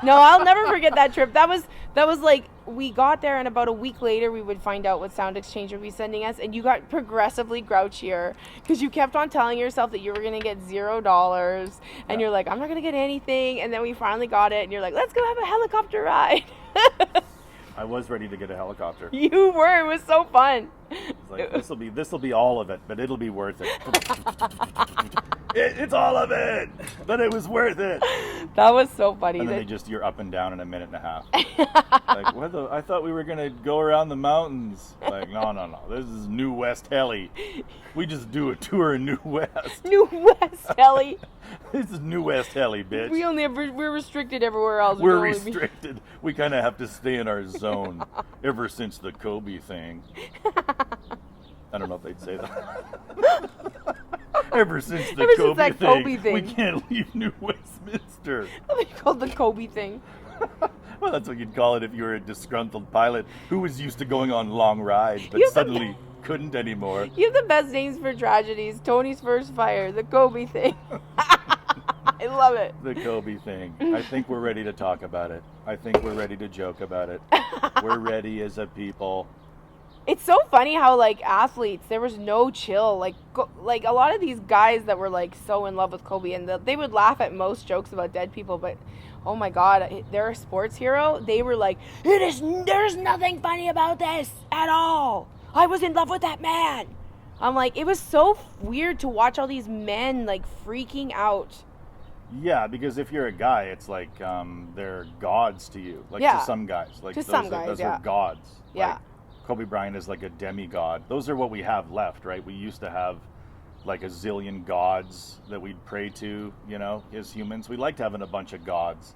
No, I'll never forget that trip. That was like, we got there, and about a week later we would find out what Sound Exchange would be sending us, and you got progressively grouchier because you kept on telling yourself that you were going to get $0, and you're like, I'm not going to get anything, and then we finally got it, and you're like, let's go have a helicopter ride. I was ready to get a helicopter. You were. It was so fun. It's like, this'll be all of it, but it'll be worth it. It's all of it, but it was worth it. That was so funny. And then you're up and down in a minute and a half. Like, I thought we were gonna go around the mountains. Like, no. This is New West Heli. We just do a tour in New West. New West Heli. This is New West Heli, bitch. We're restricted everywhere else. We're restricted. We kind of have to stay in our zone ever since the Kobe thing. I don't know if they'd say that. Ever since that Kobe thing, we can't leave New Westminster. They called the Kobe thing. Well, that's what you'd call it if you were a disgruntled pilot who was used to going on long rides, but suddenly couldn't anymore. You have the best names for tragedies. Tony's first fire, the Kobe thing. I love it. The Kobe thing. I think we're ready to talk about it. I think we're ready to joke about it. We're ready as a people. It's so funny how, like, athletes, there was no chill. Like a lot of these guys that were, like, so in love with Kobe, and they would laugh at most jokes about dead people, but oh my God, they're a sports hero. They were like, there's nothing funny about this at all. I was in love with that man. I'm like, it was so weird to watch all these men, like, freaking out. Yeah, because if you're a guy, it's like they're gods to you. Like, to some guys. Like, those are gods. Yeah. Like, Kobe Bryant is like a demigod. Those are what we have left, right? We used to have like a zillion gods that we'd pray to, you know, as humans. We liked having a bunch of gods.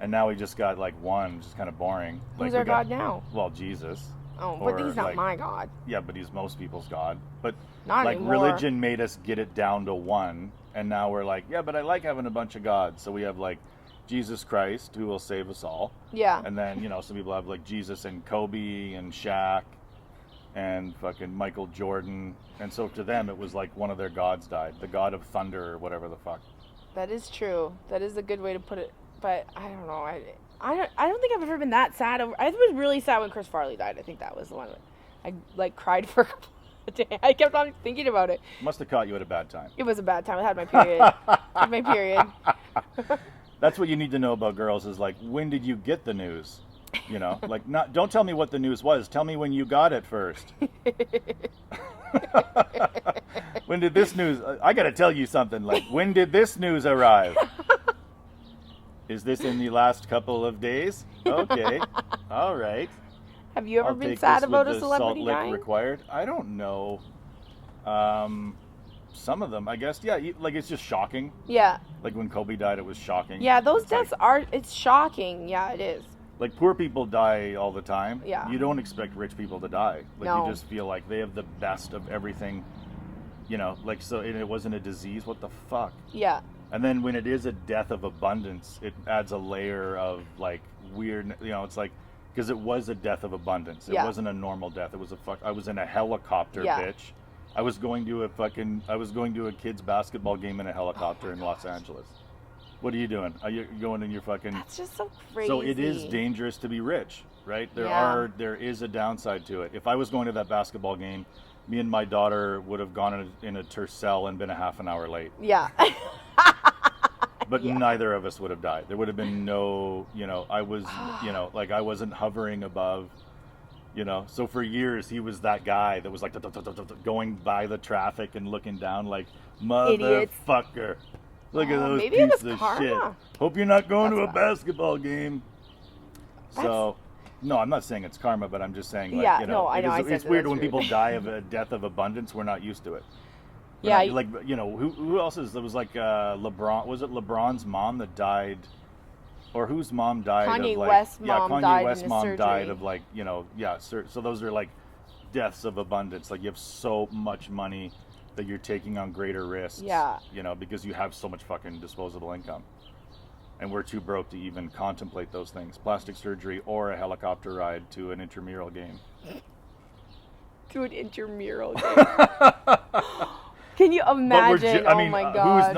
And now we just got like one, which is kind of boring. Who's our God now? Well, Jesus. Oh, but he's not my God. Yeah, but he's most people's God. But not like anymore. Religion made us get it down to one. And now we're like, yeah, but I like having a bunch of gods. So we have like Jesus Christ, who will save us all. Yeah. And then, you know, some people have like Jesus and Kobe and Shaq and fucking Michael Jordan. And so to them, it was like one of their gods died. The god of thunder or whatever the fuck. That is true. That is a good way to put it. But I don't know. I don't think I've ever been that sad. I was really sad when Chris Farley died. I think that was the one that I like cried for a couple of days. I kept on thinking about it. Must have caught you at a bad time. It was a bad time. I had my period. That's what you need to know about girls is like, when did you get the news? You know, like, don't tell me what the news was. Tell me when you got it first. When did this news, I got to tell you something. Like, when did this news arrive? Is this in the last couple of days? Okay. All right. Have you ever been sad about a celebrity dying? Required? I don't know. Some of them, I guess. Yeah, like it's just shocking. Yeah. Like when Kobe died, it was shocking. Yeah, those deaths it's shocking. Yeah, it is. Like poor people die all the time. Yeah. You don't expect rich people to die. Like no. You just feel like they have the best of everything. You know, like so and it wasn't a disease. What the fuck? Yeah. And then when it is a death of abundance, it adds a layer of like weird, you know, it's like, because it was a death of abundance. It wasn't a normal death. It was I was in a helicopter, bitch. I was going to a kids basketball game in a helicopter in Los Angeles. What are you doing? Are you going in your fucking? That's just so crazy. So it is dangerous to be rich, right? There is a downside to it. If I was going to that basketball game, me and my daughter would have gone in a Tercel and been a half an hour late. Yeah. But neither of us would have died. There would have been no, I was, like I wasn't hovering above, So for years he was that guy that was like going by the traffic and looking down like, motherfucker. Look at those pieces of shit. Hope you're not going to a basketball game. So, no, I'm not saying it's karma, but I'm just saying, like, I know. It's weird when people die of a death of abundance. We're not used to it. Yeah, like who else is there? Was like LeBron? Was it LeBron's mom that died, or whose mom died? Kanye of like, West's yeah, mom Kanye died West's in a mom surgery. died of like so those are like deaths of abundance. Like you have so much money that you're taking on greater risks. Yeah. Because you have so much fucking disposable income, and we're too broke to even contemplate those things: plastic surgery or a helicopter ride to an intramural game. To an intramural game. Can you imagine? Oh my god!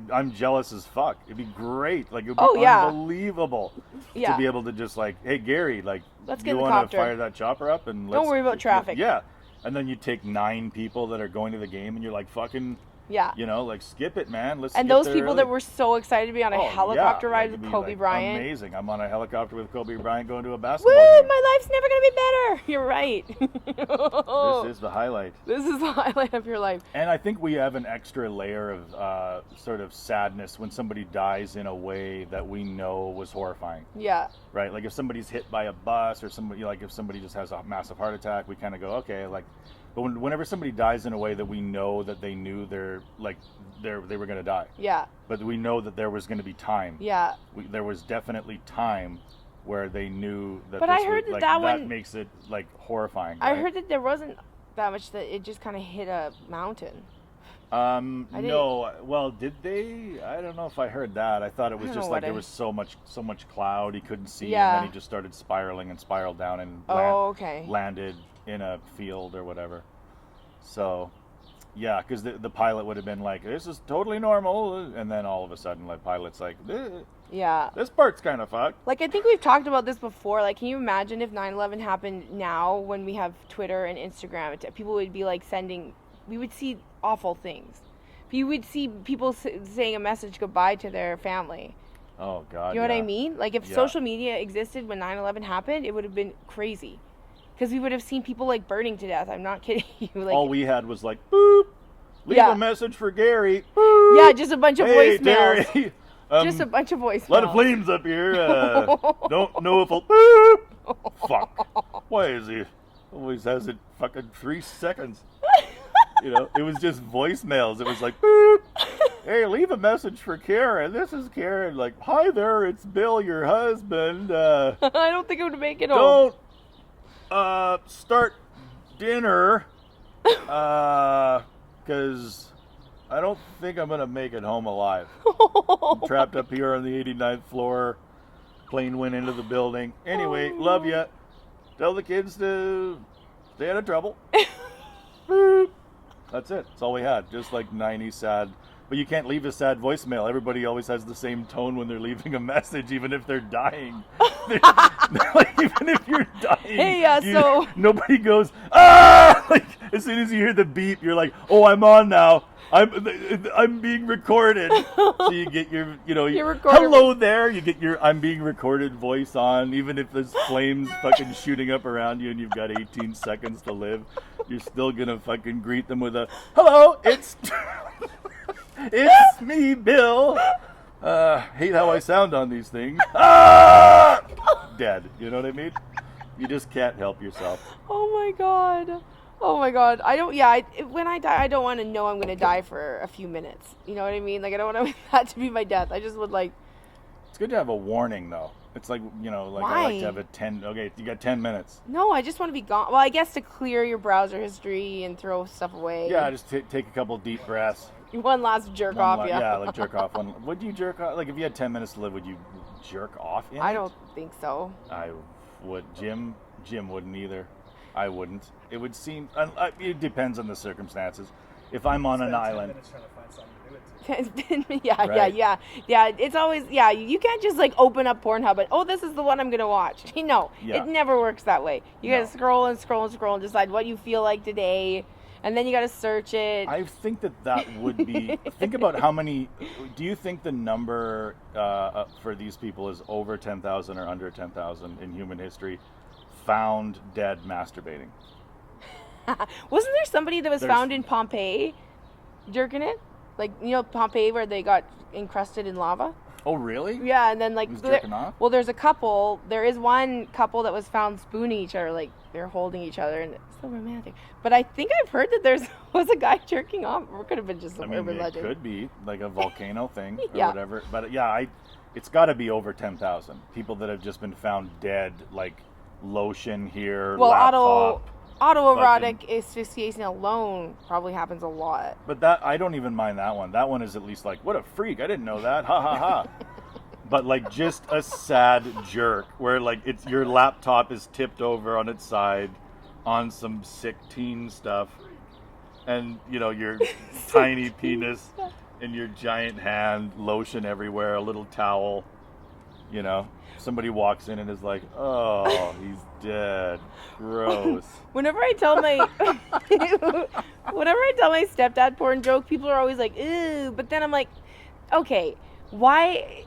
I'm jealous as fuck. It'd be great. Like it'd be unbelievable to be able to just like, hey Gary, like, let's get you in the want copter. to fire that chopper up and don't worry about traffic. Yeah, and then you take 9 people that are going to the game, and you're like, fucking. Yeah. Like skip it, man. Let's. And get those there people early. that were so excited to be on a helicopter ride with Kobe Bryant. Amazing. I'm on a helicopter with Kobe Bryant going to a basketball Woo! game. My life's never gonna be better. You're right. This is the highlight. This is the highlight of your life. And I think we have an extra layer of sort of sadness when somebody dies in a way that we know was horrifying. Yeah. Right? Like if somebody's hit by a bus or somebody, like if somebody just has a massive heart attack, we kind of go, okay, like. But whenever somebody dies in a way that we know that they knew they were going to die. Yeah. But we know that there was going to be time. Yeah. There was definitely time where they knew that. But I heard that makes it like horrifying. I right? heard that there wasn't that much, that it just kind of hit a mountain. No. Well, did they? I don't know if I heard that. I thought it was just like there was so much cloud he couldn't see, and then he just started spiraling and spiraled down and landed in a field or whatever. So, yeah, because the pilot would have been like, "This is totally normal," and then all of a sudden, like, pilot's like, this part's kind of fucked. Like, I think we've talked about this before. Like, can you imagine if 9/11 happened now when we have Twitter and Instagram? People would be like we would see awful things. You would see people saying a message goodbye to their family. Oh God! You know what I mean? Like, if social media existed when 9/11 happened, it would have been crazy. Because we would have seen people like burning to death. I'm not kidding you. Like, all we had was like, boop, leave a message for Gary. Boop. Yeah, just a bunch of voicemails. Terry, just a bunch of voicemails. A lot of flames up here. Don't know if I'll. Boop. Fuck. Why is he always has it fucking 3 seconds? It was just voicemails. It was like, boop. Hey, leave a message for Karen. This is Karen. Like, hi there, it's Bill, your husband. I don't think it would make it home. Don't start dinner, because I don't think I'm going to make it home alive. I'm trapped up here on the 89th floor. Plane went into the building. Anyway, love ya. Tell the kids to stay out of trouble. Boop. That's it. That's all we had. Just like 90 sad. But you can't leave a sad voicemail. Everybody always has the same tone when they're leaving a message, even if they're dying. Like, even if you're dying. Hey, nobody goes, ah! Like, as soon as you hear the beep, you're like, oh, I'm on now. I'm being recorded. So you get your hello there. You get your I'm being recorded voice on, even if there's flames fucking shooting up around you and you've got 18 seconds to live. You're still gonna fucking greet them with a hello. It's me, Bill. Hate how I sound on these things. Ah! Dead. You know what I mean? You just can't help yourself. Oh my god. When I die, I don't want to know I'm going to die for a few minutes. You know what I mean? Like, I don't want that to be my death. I just would like. It's good to have a warning, though. It's like, Why? I like to have a 10. Okay, you got 10 minutes. No, I just want to be gone. Well, I guess to clear your browser history and throw stuff away. Yeah, just take a couple deep breaths. One last jerk off, yeah. Yeah, like jerk off. Would you jerk off? Like, if you had 10 minutes to live, would you jerk off in I don't think so. I would. Jim wouldn't either. I wouldn't. It would seem. It depends on the circumstances. If I'm on an island. 10 minutes trying to find something to do it to. yeah. It's always You can't just like open up Pornhub and this is the one I'm gonna watch. No, it never works that way. You gotta scroll and scroll and scroll and decide what you feel like today, and then you gotta search it. I think that would be. Think about how many. Do you think the number for these people is over 10,000 or under 10,000 in human history found dead masturbating? Wasn't there somebody that was found in Pompeii jerking it? Like, Pompeii where they got encrusted in lava? Oh, really? Yeah, and then like... Was jerking off? Well, there's a couple. There is one couple that was found spooning each other, like they're holding each other, and it's so romantic. But I think I've heard that there was a guy jerking off. Or it could have been just some urban legend. It could be like a volcano thing or Yeah. whatever. But yeah, it's got to be over 10,000 people that have just been found dead, like lotion here, Well, laptop. autoerotic asphyxiation alone probably happens a lot. But I don't even mind that one. That one is at least like, what a freak! I didn't know that. Ha ha ha. But like just a sad jerk where like your laptop is tipped over on its side on some sick teen stuff, and your tiny penis in your giant hand, lotion everywhere, a little towel. Somebody walks in and is like, "Oh, he's dead. Gross." Whenever I tell my stepdad porn joke, people are always like, "Ew," but then I'm like, "Okay, why?"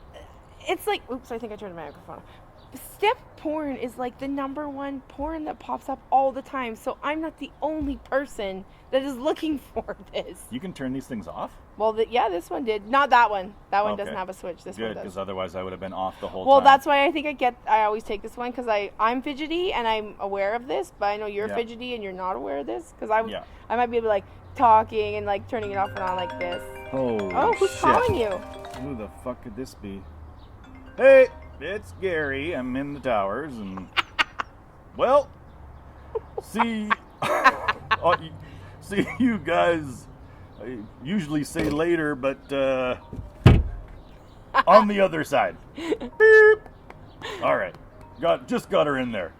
It's like, oops, I think I turned my microphone off. Step porn is like the number one porn that pops up all the time, so I'm not the only person that is looking for this. You can turn these things off? Well, this one did. Not that one. That one Okay. doesn't have a switch. This Good, one does. because otherwise I would have been off the whole Well, time. that's why I think I always take this one, because I'm fidgety and I'm aware of this, but I know you're Yeah. fidgety and you're not aware of this, because Yeah. I might be like talking and like turning it off and on like this. Oh, Who's shit. calling you? Who the fuck could this be? Hey, it's Gary. I'm in the towers, and well, see you guys. I usually say later, but on the other side. Beep. All right, just got her in there.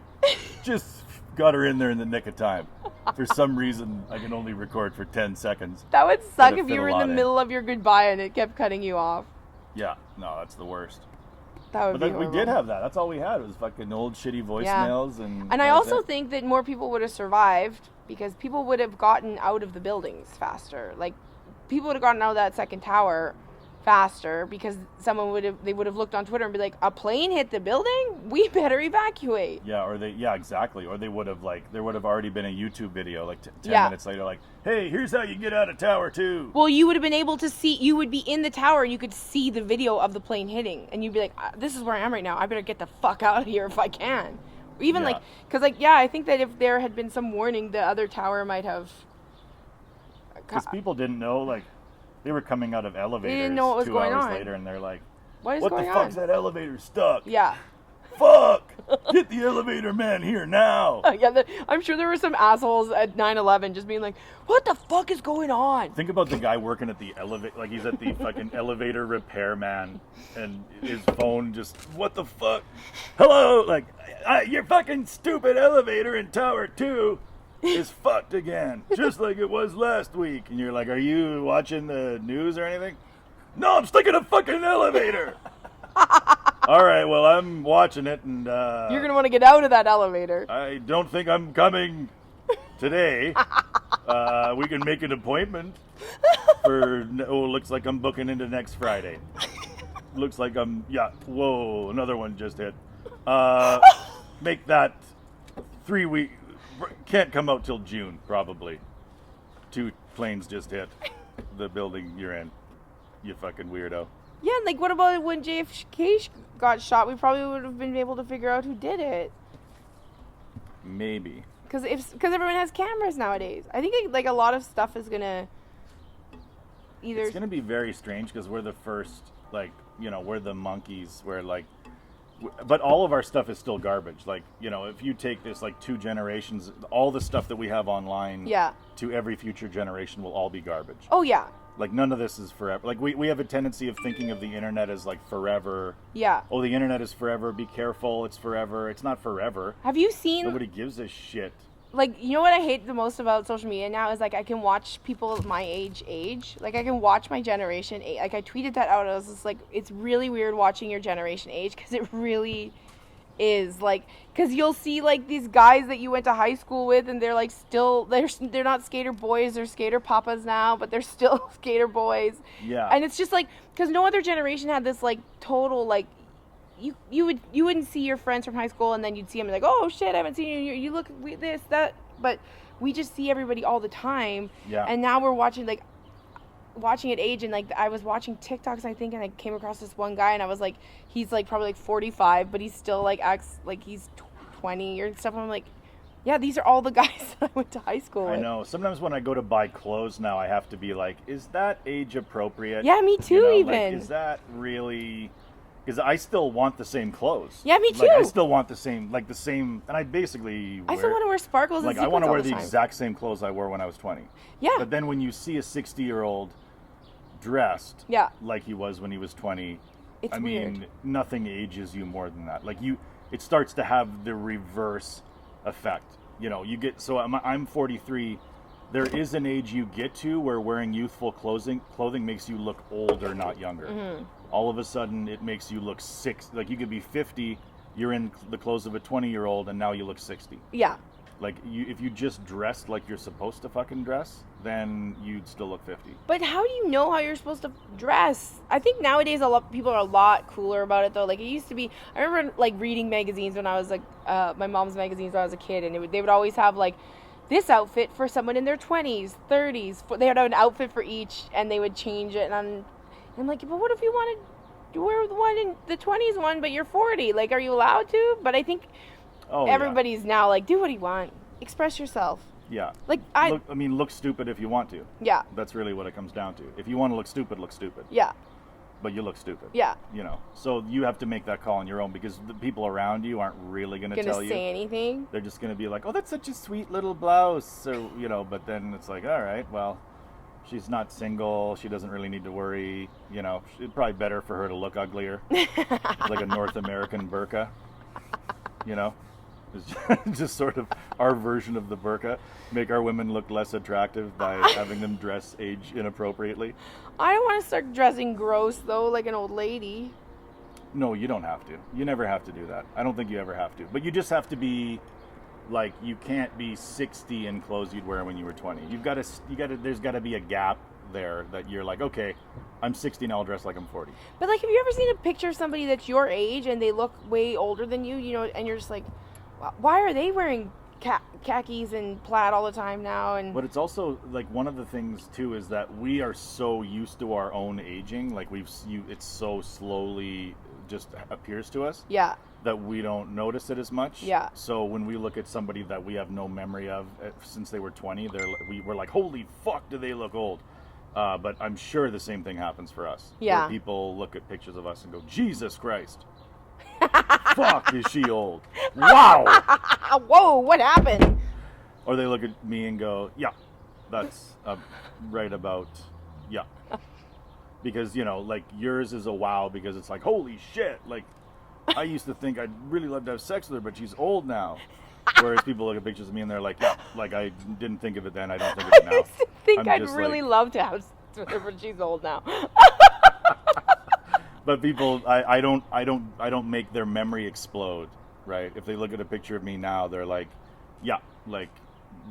Just got her in there in the nick of time. For some reason, I can only record for 10 seconds. That would suck Gotta if fit you a were in lot the in. middle of your goodbye and it kept cutting you off. Yeah, no, that's the worst. That would But be we horrible. did have that. That's all we had was fucking old shitty voicemails and And I that was also it. think that more people would have survived because people would have gotten out of the buildings faster. Like, people would have gotten out of that second tower faster because they would have looked on Twitter and be like, a plane hit the building? We better evacuate. Yeah, exactly. Or they would have there would have already been a YouTube video like 10 Yeah. minutes later, like, hey, here's how you get out of Tower 2. Well, you would have been able to see, you would be in the tower and you could see the video of the plane hitting. And you'd be like, this is where I am right now. I better get the fuck out of here if I can. Even Yeah. I think that if there had been some warning, the other tower might have... Because people didn't know, like, they were coming out of elevators didn't know what was 2 going hours on. later, and they're like, What is what going the on? fuck's that elevator stuck? Yeah. Fuck! Get the elevator man here now! I'm sure there were some assholes at 9/11 just being like, what the fuck is going on? Think about the guy working at the elevator, like he's at the fucking elevator repairman, and his phone just, what the fuck? Hello? Like, your fucking stupid elevator in Tower 2 is fucked again, just like it was last week. And you're like, are you watching the news or anything? No, I'm stuck in a fucking elevator! All right, well, I'm watching it, and You're going to want to get out of that elevator. I don't think I'm coming today. We can make an appointment for, looks like I'm booking into next Friday. Looks like whoa, another one just hit. Make that 3 week, can't come out till June, probably. 2 planes just hit the building you're in, you fucking weirdo. Yeah, like what about when JFK got shot? We probably would have been able to figure out who did it. Maybe. Because everyone has cameras nowadays. I think like a lot of stuff is gonna either. It's gonna be very strange because we're the first, like, we're the monkeys. Where like, but all of our stuff is still garbage. Like, if you take this like 2 generations, all the stuff that we have online, Yeah. to every future generation will all be garbage. Oh yeah. Like none of this is forever. Like we have a tendency of thinking of the internet as like forever. Yeah. Oh, the internet is forever. Be careful. It's forever. It's not forever. Have you seen? Nobody gives a shit. like, you know what I hate the most about social media now is, like, I can watch people my age. Like, I can watch my generation age. Like, I tweeted that out. I was just like, it's really weird watching your generation age, because it really is. Like, because you'll see, like, these guys that you went to high school with, and they're, like, still, they're not skater boys, they're skater papas now, but they're still skater boys. Yeah. And it's just, like, because no other generation had this, like, total, like, you wouldn't see your friends from high school, and then you'd see them like, oh shit, I haven't seen you. You look this, that, but we just see everybody all the time. Yeah. And now we're watching it age, and like I was watching TikToks, I think, and I came across this one guy, and I was like, he's like probably like 45, but he's still like acts like he's 20 or stuff. And I'm like, yeah, these are all the guys that I went to high school with. I know. Sometimes when I go to buy clothes now, I have to be like, is that age appropriate? Yeah, me too. Even like, is that really? Because I still want the same clothes. Yeah, me too. Like, I still want the same, and I basically I still want to wear sparkles. Like, and I want to wear the time. exact same clothes I wore when I was 20. Yeah. But then when you see a 60-year-old dressed like he was when he was 20, It's I weird. mean, nothing ages you more than that. Like, it starts to have the reverse effect. You know, you get, so I'm 43. There is an age you get to where wearing youthful clothing makes you look older, not younger. Mm-hmm. All of a sudden, it makes you look like you could be 50, you're in the clothes of a 20-year-old, and now you look 60. Yeah. Like, if you just dressed like you're supposed to fucking dress, then you'd still look 50. But how do you know how you're supposed to dress? I think nowadays people are a lot cooler about it, though. Like, it used to be, I remember like reading magazines when I was like, my mom's magazines when I was a kid, and they would always have like this outfit for someone in their 20s, 30s. They would have an outfit for each, and they would change it. And I'm like, but what if you wanted to wear the one in the 20s one, but you're 40? Like, are you allowed to? But I think everybody's now like, do what you want. Express yourself. Yeah. Like, look stupid if you want to. Yeah. That's really what it comes down to. If you want to look stupid, look stupid. Yeah. But you look stupid. Yeah. You know, so you have to make that call on your own, because the people around you aren't really going to tell you. Say anything. They're just going to be like, oh, that's such a sweet little blouse. Or, you know, but then it's like, all right, well, she's not single. She doesn't really need to worry. You know, it's probably better for her to look uglier. Like a North American burqa. You know? It's just sort of our version of the burqa. Make our women look less attractive by having them dress age inappropriately. I don't want to start dressing gross, though, like an old lady. No, you don't have to. You never have to do that. I don't think you ever have to. But you just have to be, like, you can't be 60 in clothes you'd wear when you were 20. There's got to be a gap there that you're like, okay, I'm 60 now, I'll dress like I'm 40. But, like, have you ever seen a picture of somebody that's your age and they look way older than you, you know, and you're just like, why are they wearing khakis and plaid all the time now? And but it's also like one of the things too is that we are so used to our own aging, like it's so slowly just appears to us. Yeah. That we don't notice it as much. Yeah. So when we look at somebody that we have no memory of since they were 20, we're like, holy fuck, do they look old? But I'm sure the same thing happens for us. Yeah. Where people look at pictures of us and go, Jesus Christ. Fuck, is she old? Wow. Whoa, what happened? Or they look at me and go, yeah, that's right about, yeah. Because, you know, like, yours is a wow because it's like, holy shit. Like, I used to think I'd really love to have sex with her, but she's old now. Whereas people look at pictures of me and they're like, yeah, like, I didn't think of it then, I don't think of it now. I used to think I'd just really love to have sex with her, but she's old now. But people, I don't make their memory explode, right? If they look at a picture of me now, they're like, yeah, like,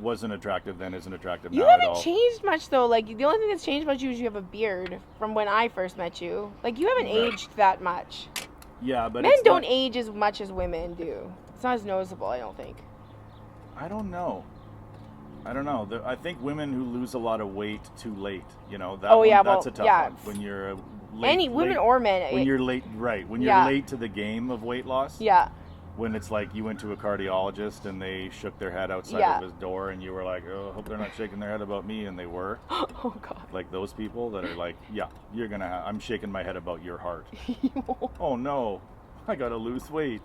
wasn't attractive then, isn't attractive now at all. You haven't changed much, though. Like, the only thing that's changed about you is you have a beard from when I first met you. Like, you haven't aged that much. Yeah, but men don't age as much as women do. It's not as noticeable, I don't think. I don't know. I think women who lose a lot of weight too late, you know, that's a tough one. When you're women or men. When you're late, right? When you're late to the game of weight loss. Yeah. When it's like you went to a cardiologist and they shook their head outside of his door and you were like, oh, I hope they're not shaking their head about me, and they were. Oh God. Like those people that are like, yeah, I'm shaking my head about your heart. Oh no, I gotta lose weight.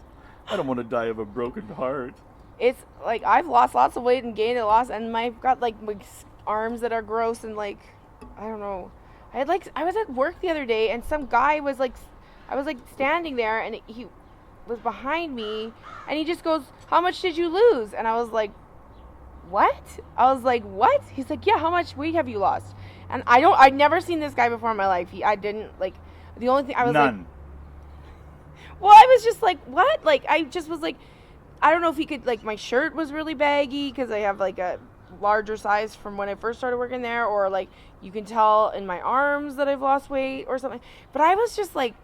I don't want to die of a broken heart. It's like I've lost lots of weight and gained a lot, and I've got like my arms that are gross and like, I don't know. I was at work the other day and some guy was like, I was like standing there and he was behind me and he just goes, how much did you lose? And I was like, what? I was like, what? He's like, yeah, how much weight have you lost? And I'd never seen this guy before in my life. I didn't, like, the only thing I was None. like, well, I was just like, what? Like, I just was like, I don't know if he could, like, my shirt was really baggy because I have, like, a larger size from when I first started working there, or, like, you can tell in my arms that I've lost weight or something. But I was just, like,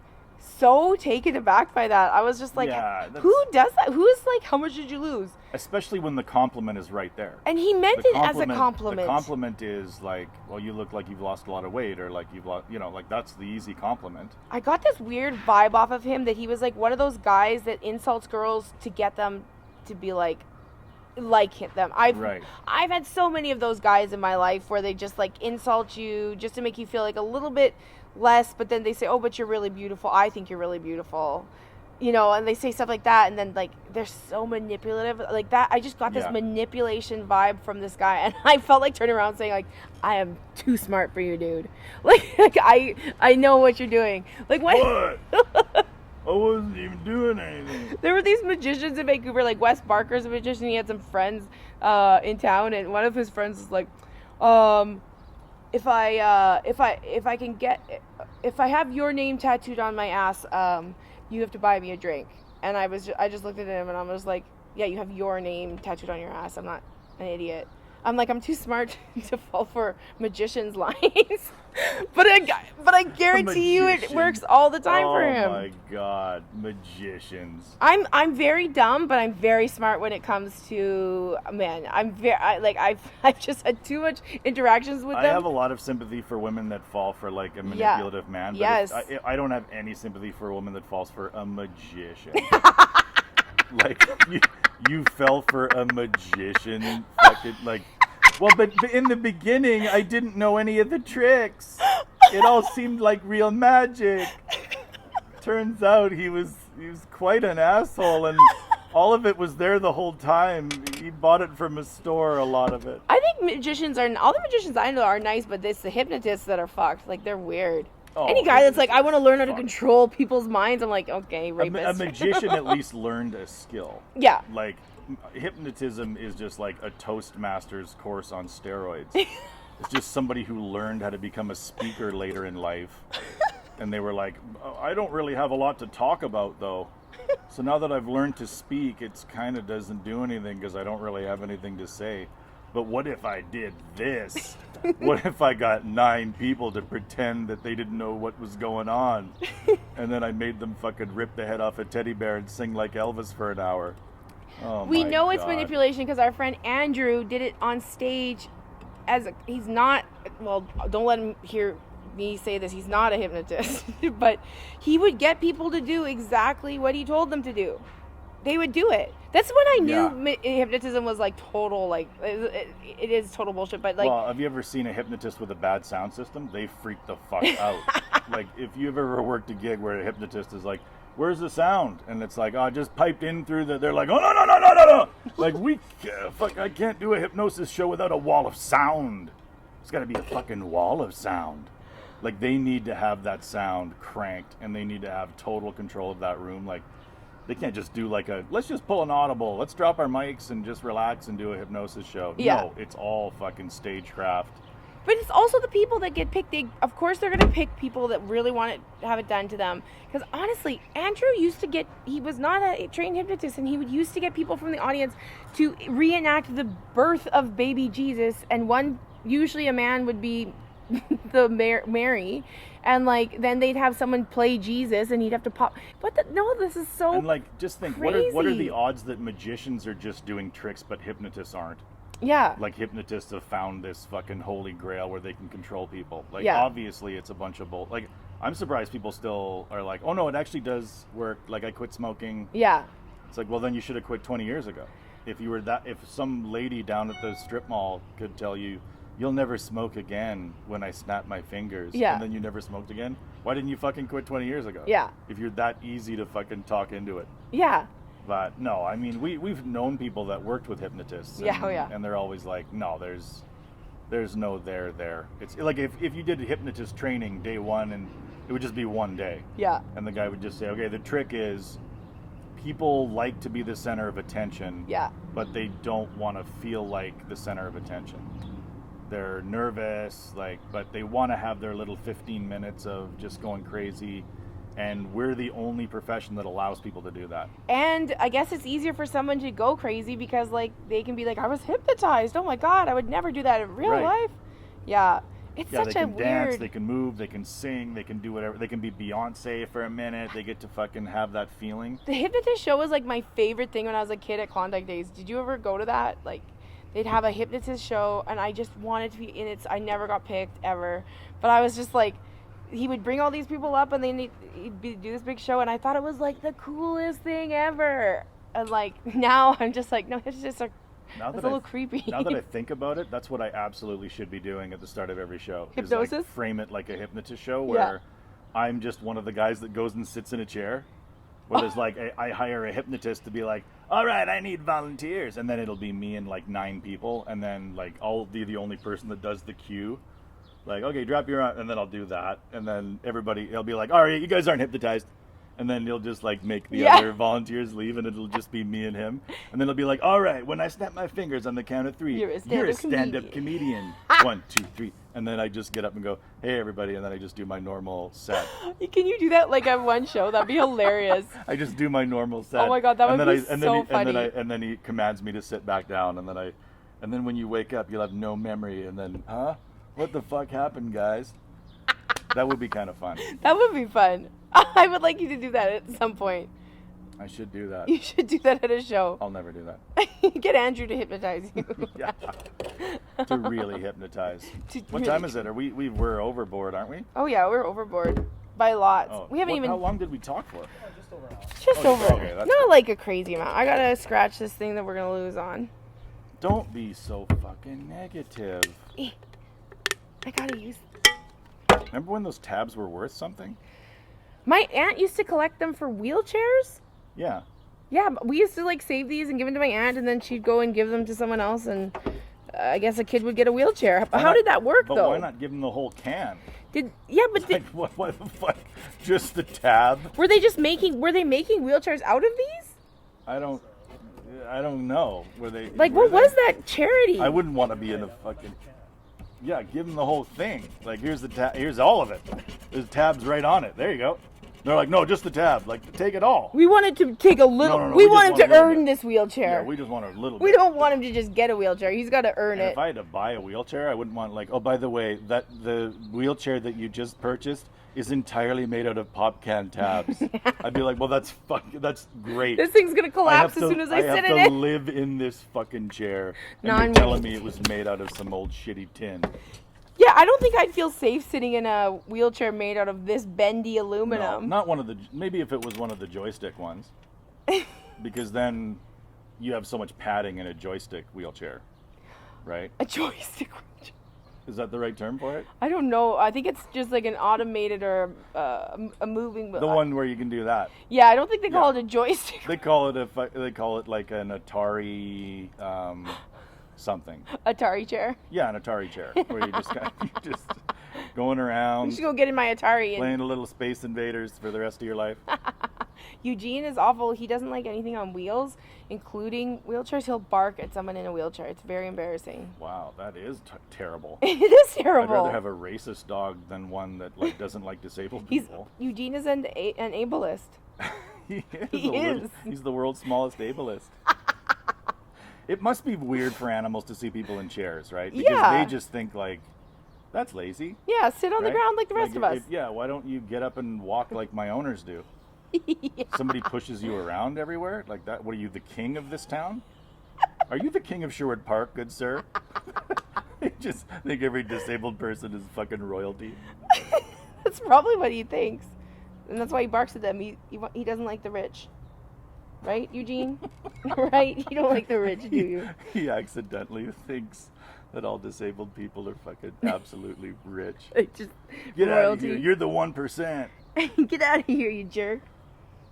so taken aback by that. I was just like, Yeah, who does that? Who's like, how much did you lose? Especially when the compliment is right there. And he meant it as a compliment. The compliment is like, well, you look like you've lost a lot of weight, or like you've lost, like that's the easy compliment. I got this weird vibe off of him that he was like one of those guys that insults girls to get them to be like them. I've had so many of those guys in my life where they just like insult you just to make you feel like a little bit less, but then they say, oh, but you're really beautiful. I think you're really beautiful. And they say stuff like that, and then like they're so manipulative like that. I just got this manipulation vibe from this guy, and I felt like turning around saying like, I am too smart for you, dude. Like I know what you're doing. Like what? I wasn't even doing anything. There were these magicians in Vancouver, like Wes Barker's a magician. He had some friends in town, and one of his friends was like, if I have your name tattooed on my ass, you have to buy me a drink. And I just looked at him and I was like, yeah, you have your name tattooed on your ass. I'm not an idiot. I'm like, I'm too smart to fall for magicians' lines. but I guarantee you it works all the time for him. Oh my God, magicians. I'm very dumb, but I'm very smart when it comes to men. I've just had too much interactions with them. I have a lot of sympathy for women that fall for like a manipulative man. But yes. I don't have any sympathy for a woman that falls for a magician. Like you fell for a magician, fucking like. Well, but in the beginning, I didn't know any of the tricks. It all seemed like real magic. Turns out he was quite an asshole, and all of it was there the whole time. He bought it from a store, a lot of it. I think all the magicians I know are nice, but it's the hypnotists that are fucked. Like, they're weird. Oh, any guy that's like, I want to learn how to control people's minds, I'm like, okay, rapist. A magician at least learned a skill. Yeah. Like, hypnotism is just like a Toastmasters course on steroids. It's just somebody who learned how to become a speaker later in life. And they were like, I don't really have a lot to talk about, though. So now that I've learned to speak, it's kind of doesn't do anything because I don't really have anything to say. But what if I did this? What if I got 9 people to pretend that they didn't know what was going on? And then I made them fucking rip the head off a teddy bear and sing like Elvis for an hour. Oh, we know God. It's manipulation because our friend Andrew did it on stage he's not, well, don't let him hear me say this, he's not a hypnotist, but he would get people to do exactly what he told them to do. They would do it. That's when I knew hypnotism was like total, like, it is total bullshit, but like... Well, have you ever seen a hypnotist with a bad sound system? They freak the fuck out. Like, if you've ever worked a gig where a hypnotist is like, where's the sound? And it's like, oh, just piped in through the... They're like, oh, no. Like, I can't do a hypnosis show without a wall of sound. There's got to be a fucking wall of sound. Like, they need to have that sound cranked, and they need to have total control of that room. Like, they can't just do like let's just pull an audible, let's drop our mics and just relax and do a hypnosis show. Yeah. No, it's all fucking stagecraft. But it's also the people that get picked. Of course, they're going to pick people that really want to have it done to them. Because honestly, Andrew he was not a trained hypnotist, and he used to get people from the audience to reenact the birth of baby Jesus. And usually a man would be the Mary. And like, then they'd have someone play Jesus, and he'd have to pop. This is so And like, just think, crazy. what are the odds that magicians are just doing tricks, but hypnotists aren't? Yeah. Like, hypnotists have found this fucking holy grail where they can control people. Like, Yeah. obviously, it's a bunch of bull. Like, I'm surprised people still are like, oh no, it actually does work. Like, I quit smoking. Yeah. It's like, well, then you should have quit 20 years ago. If some lady down at the strip mall could tell you, you'll never smoke again when I snap my fingers. Yeah. And then you never smoked again. Why didn't you fucking quit 20 years ago? Yeah. If you're that easy to fucking talk into it. Yeah. But no, I mean, we've known people that worked with hypnotists. And, and they're always like, no, there's no there. It's like if you did hypnotist training day one, and it would just be one day. Yeah. And the guy would just say, okay, the trick is people like to be the center of attention. Yeah. But they don't want to feel like the center of attention. They're nervous, but they want to have their little 15 minutes of just going crazy. And we're the only profession that allows people to do that. And I guess it's easier for someone to go crazy because, they can be like, I was hypnotized. Oh my God, I would never do that in real life. Yeah. It's such they a can weird... dance, they can move, they can sing, they can do whatever. They can be Beyonce for a minute. They get to fucking have that feeling. The hypnotist show was, my favorite thing when I was a kid at Klondike Days. Did you ever go to that? They'd have a hypnotist show, and I just wanted to be in it. I never got picked, ever. But I was just he would bring all these people up, and then he'd do this big show, and I thought it was, the coolest thing ever. And, now I'm just no, it's just a little creepy. Now that I think about it, that's what I absolutely should be doing at the start of every show. Hypnosis? Is frame it like a hypnotist show where I'm just one of the guys that goes and sits in a chair. Where there's I hire a hypnotist to be all right, I need volunteers. And then it'll be me and 9 people. And then I'll be the only person that does the cue. Okay, drop your arm. And then I'll do that. And then everybody, they'll be all right, you guys aren't hypnotized. And then he'll just make the other volunteers leave, and it'll just be me and him. And then it'll be all right, when I snap my fingers on the count of 3, you're a stand-up comedian. 1, 2, 3. And then I just get up and go, hey everybody, and then I just do my normal set. Can you do that on one show? That'd be hilarious. I just do my normal set. Oh my God, that would be so funny. And then he commands me to sit back down, and then when you wake up, you'll have no memory, and then, what the fuck happened, guys? That would be kind of fun. That would be fun. I would like you to do that at some point. I should do that. You should do that at a show. I'll never do that. Get Andrew to hypnotize you. Yeah. To really hypnotize. What time is it? We're overboard, aren't we? Oh yeah, we're overboard by lots. Oh. We haven't even. How long did we talk for? Just over an hour. Just over. Okay, that's Not a crazy amount. I gotta scratch this thing that we're gonna lose on. Don't be so fucking negative. I gotta use. Remember when those tabs were worth something? My aunt used to collect them for wheelchairs. Yeah. Yeah, we used to save these and give them to my aunt, and then she'd go and give them to someone else, and I guess a kid would get a wheelchair. How did that work, though? But why not give them the whole can? What the fuck? Just the tab? Were they making wheelchairs out of these? I don't know. Were they? What was that charity? I wouldn't want to be in a fucking. Yeah, give them the whole thing. Here's the tab. Here's all of it. There's tabs right on it. There you go. They're no, just the tab. Take it all. We wanted to take a little. No, we want him to earn this wheelchair. Yeah, we just want a little bit. We don't want him to just get a wheelchair. He's got to earn it. If I had to buy a wheelchair, I wouldn't want oh, by the way, that the wheelchair that you just purchased is entirely made out of pop can tabs. I'd be well, that's great. This thing's gonna collapse as soon as I sit in it. I have to live in this fucking chair, and you're telling me it was made out of some old shitty tin. Yeah, I don't think I'd feel safe sitting in a wheelchair made out of this bendy aluminum. No, not one of the. Maybe if it was one of the joystick ones, because then you have so much padding in a joystick wheelchair, right? A joystick wheelchair. Is that the right term for it? I don't know. I think it's just an automated or a moving. The one where you can do that. Yeah, I don't think they call it a joystick. They call it like an Atari. Something. Atari chair. Yeah, an Atari chair where you just going around. You should go get in my Atari. Playing a little Space Invaders for the rest of your life. Eugene is awful. He doesn't like anything on wheels, including wheelchairs. He'll bark at someone in a wheelchair. It's very embarrassing. Wow, that is terrible. It is terrible. I'd rather have a racist dog than one that doesn't like disabled people. Eugene is an ableist. He is. He's the world's smallest ableist. It must be weird for animals to see people in chairs, right? Because they just think that's lazy. Yeah, sit on the ground like the rest of us. Why don't you get up and walk like my owners do? Yeah. Somebody pushes you around everywhere like that. What are you, the king of this town? Are you the king of Sherwood Park, good sir? I just think every disabled person is fucking royalty. That's probably what he thinks. And that's why he barks at them. He doesn't like the rich. Right, Eugene? Right? You don't like the rich, do you? He accidentally thinks that all disabled people are fucking absolutely rich. Just Get royalty. out of here. You're the 1%. Get out of here, you jerk.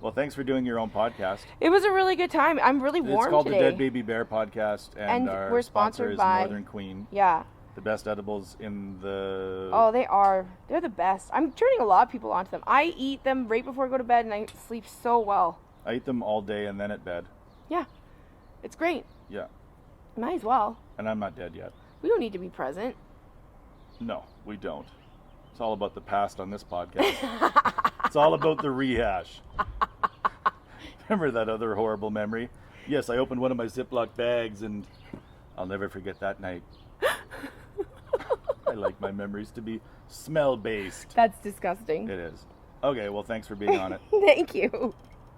Well, thanks for doing your own podcast. It was a really good time. I'm really warm today. It's called the Dead Baby Bear Podcast, and our we're sponsor sponsored is by Northern Queen. Yeah. The best edibles in the... Oh, they are. They're the best. I'm turning a lot of people onto them. I eat them right before I go to bed, and I sleep so well. I eat them all day and then at bed. Yeah. It's great. Yeah. Might as well. And I'm not dead yet. We don't need to be present. No, we don't. It's all about the past on this podcast. It's all about the rehash. Remember that other horrible memory? Yes, I opened one of my Ziploc bags and I'll never forget that night. I like my memories to be smell-based. That's disgusting. It is. Okay, well, thanks for being on it. Thank you.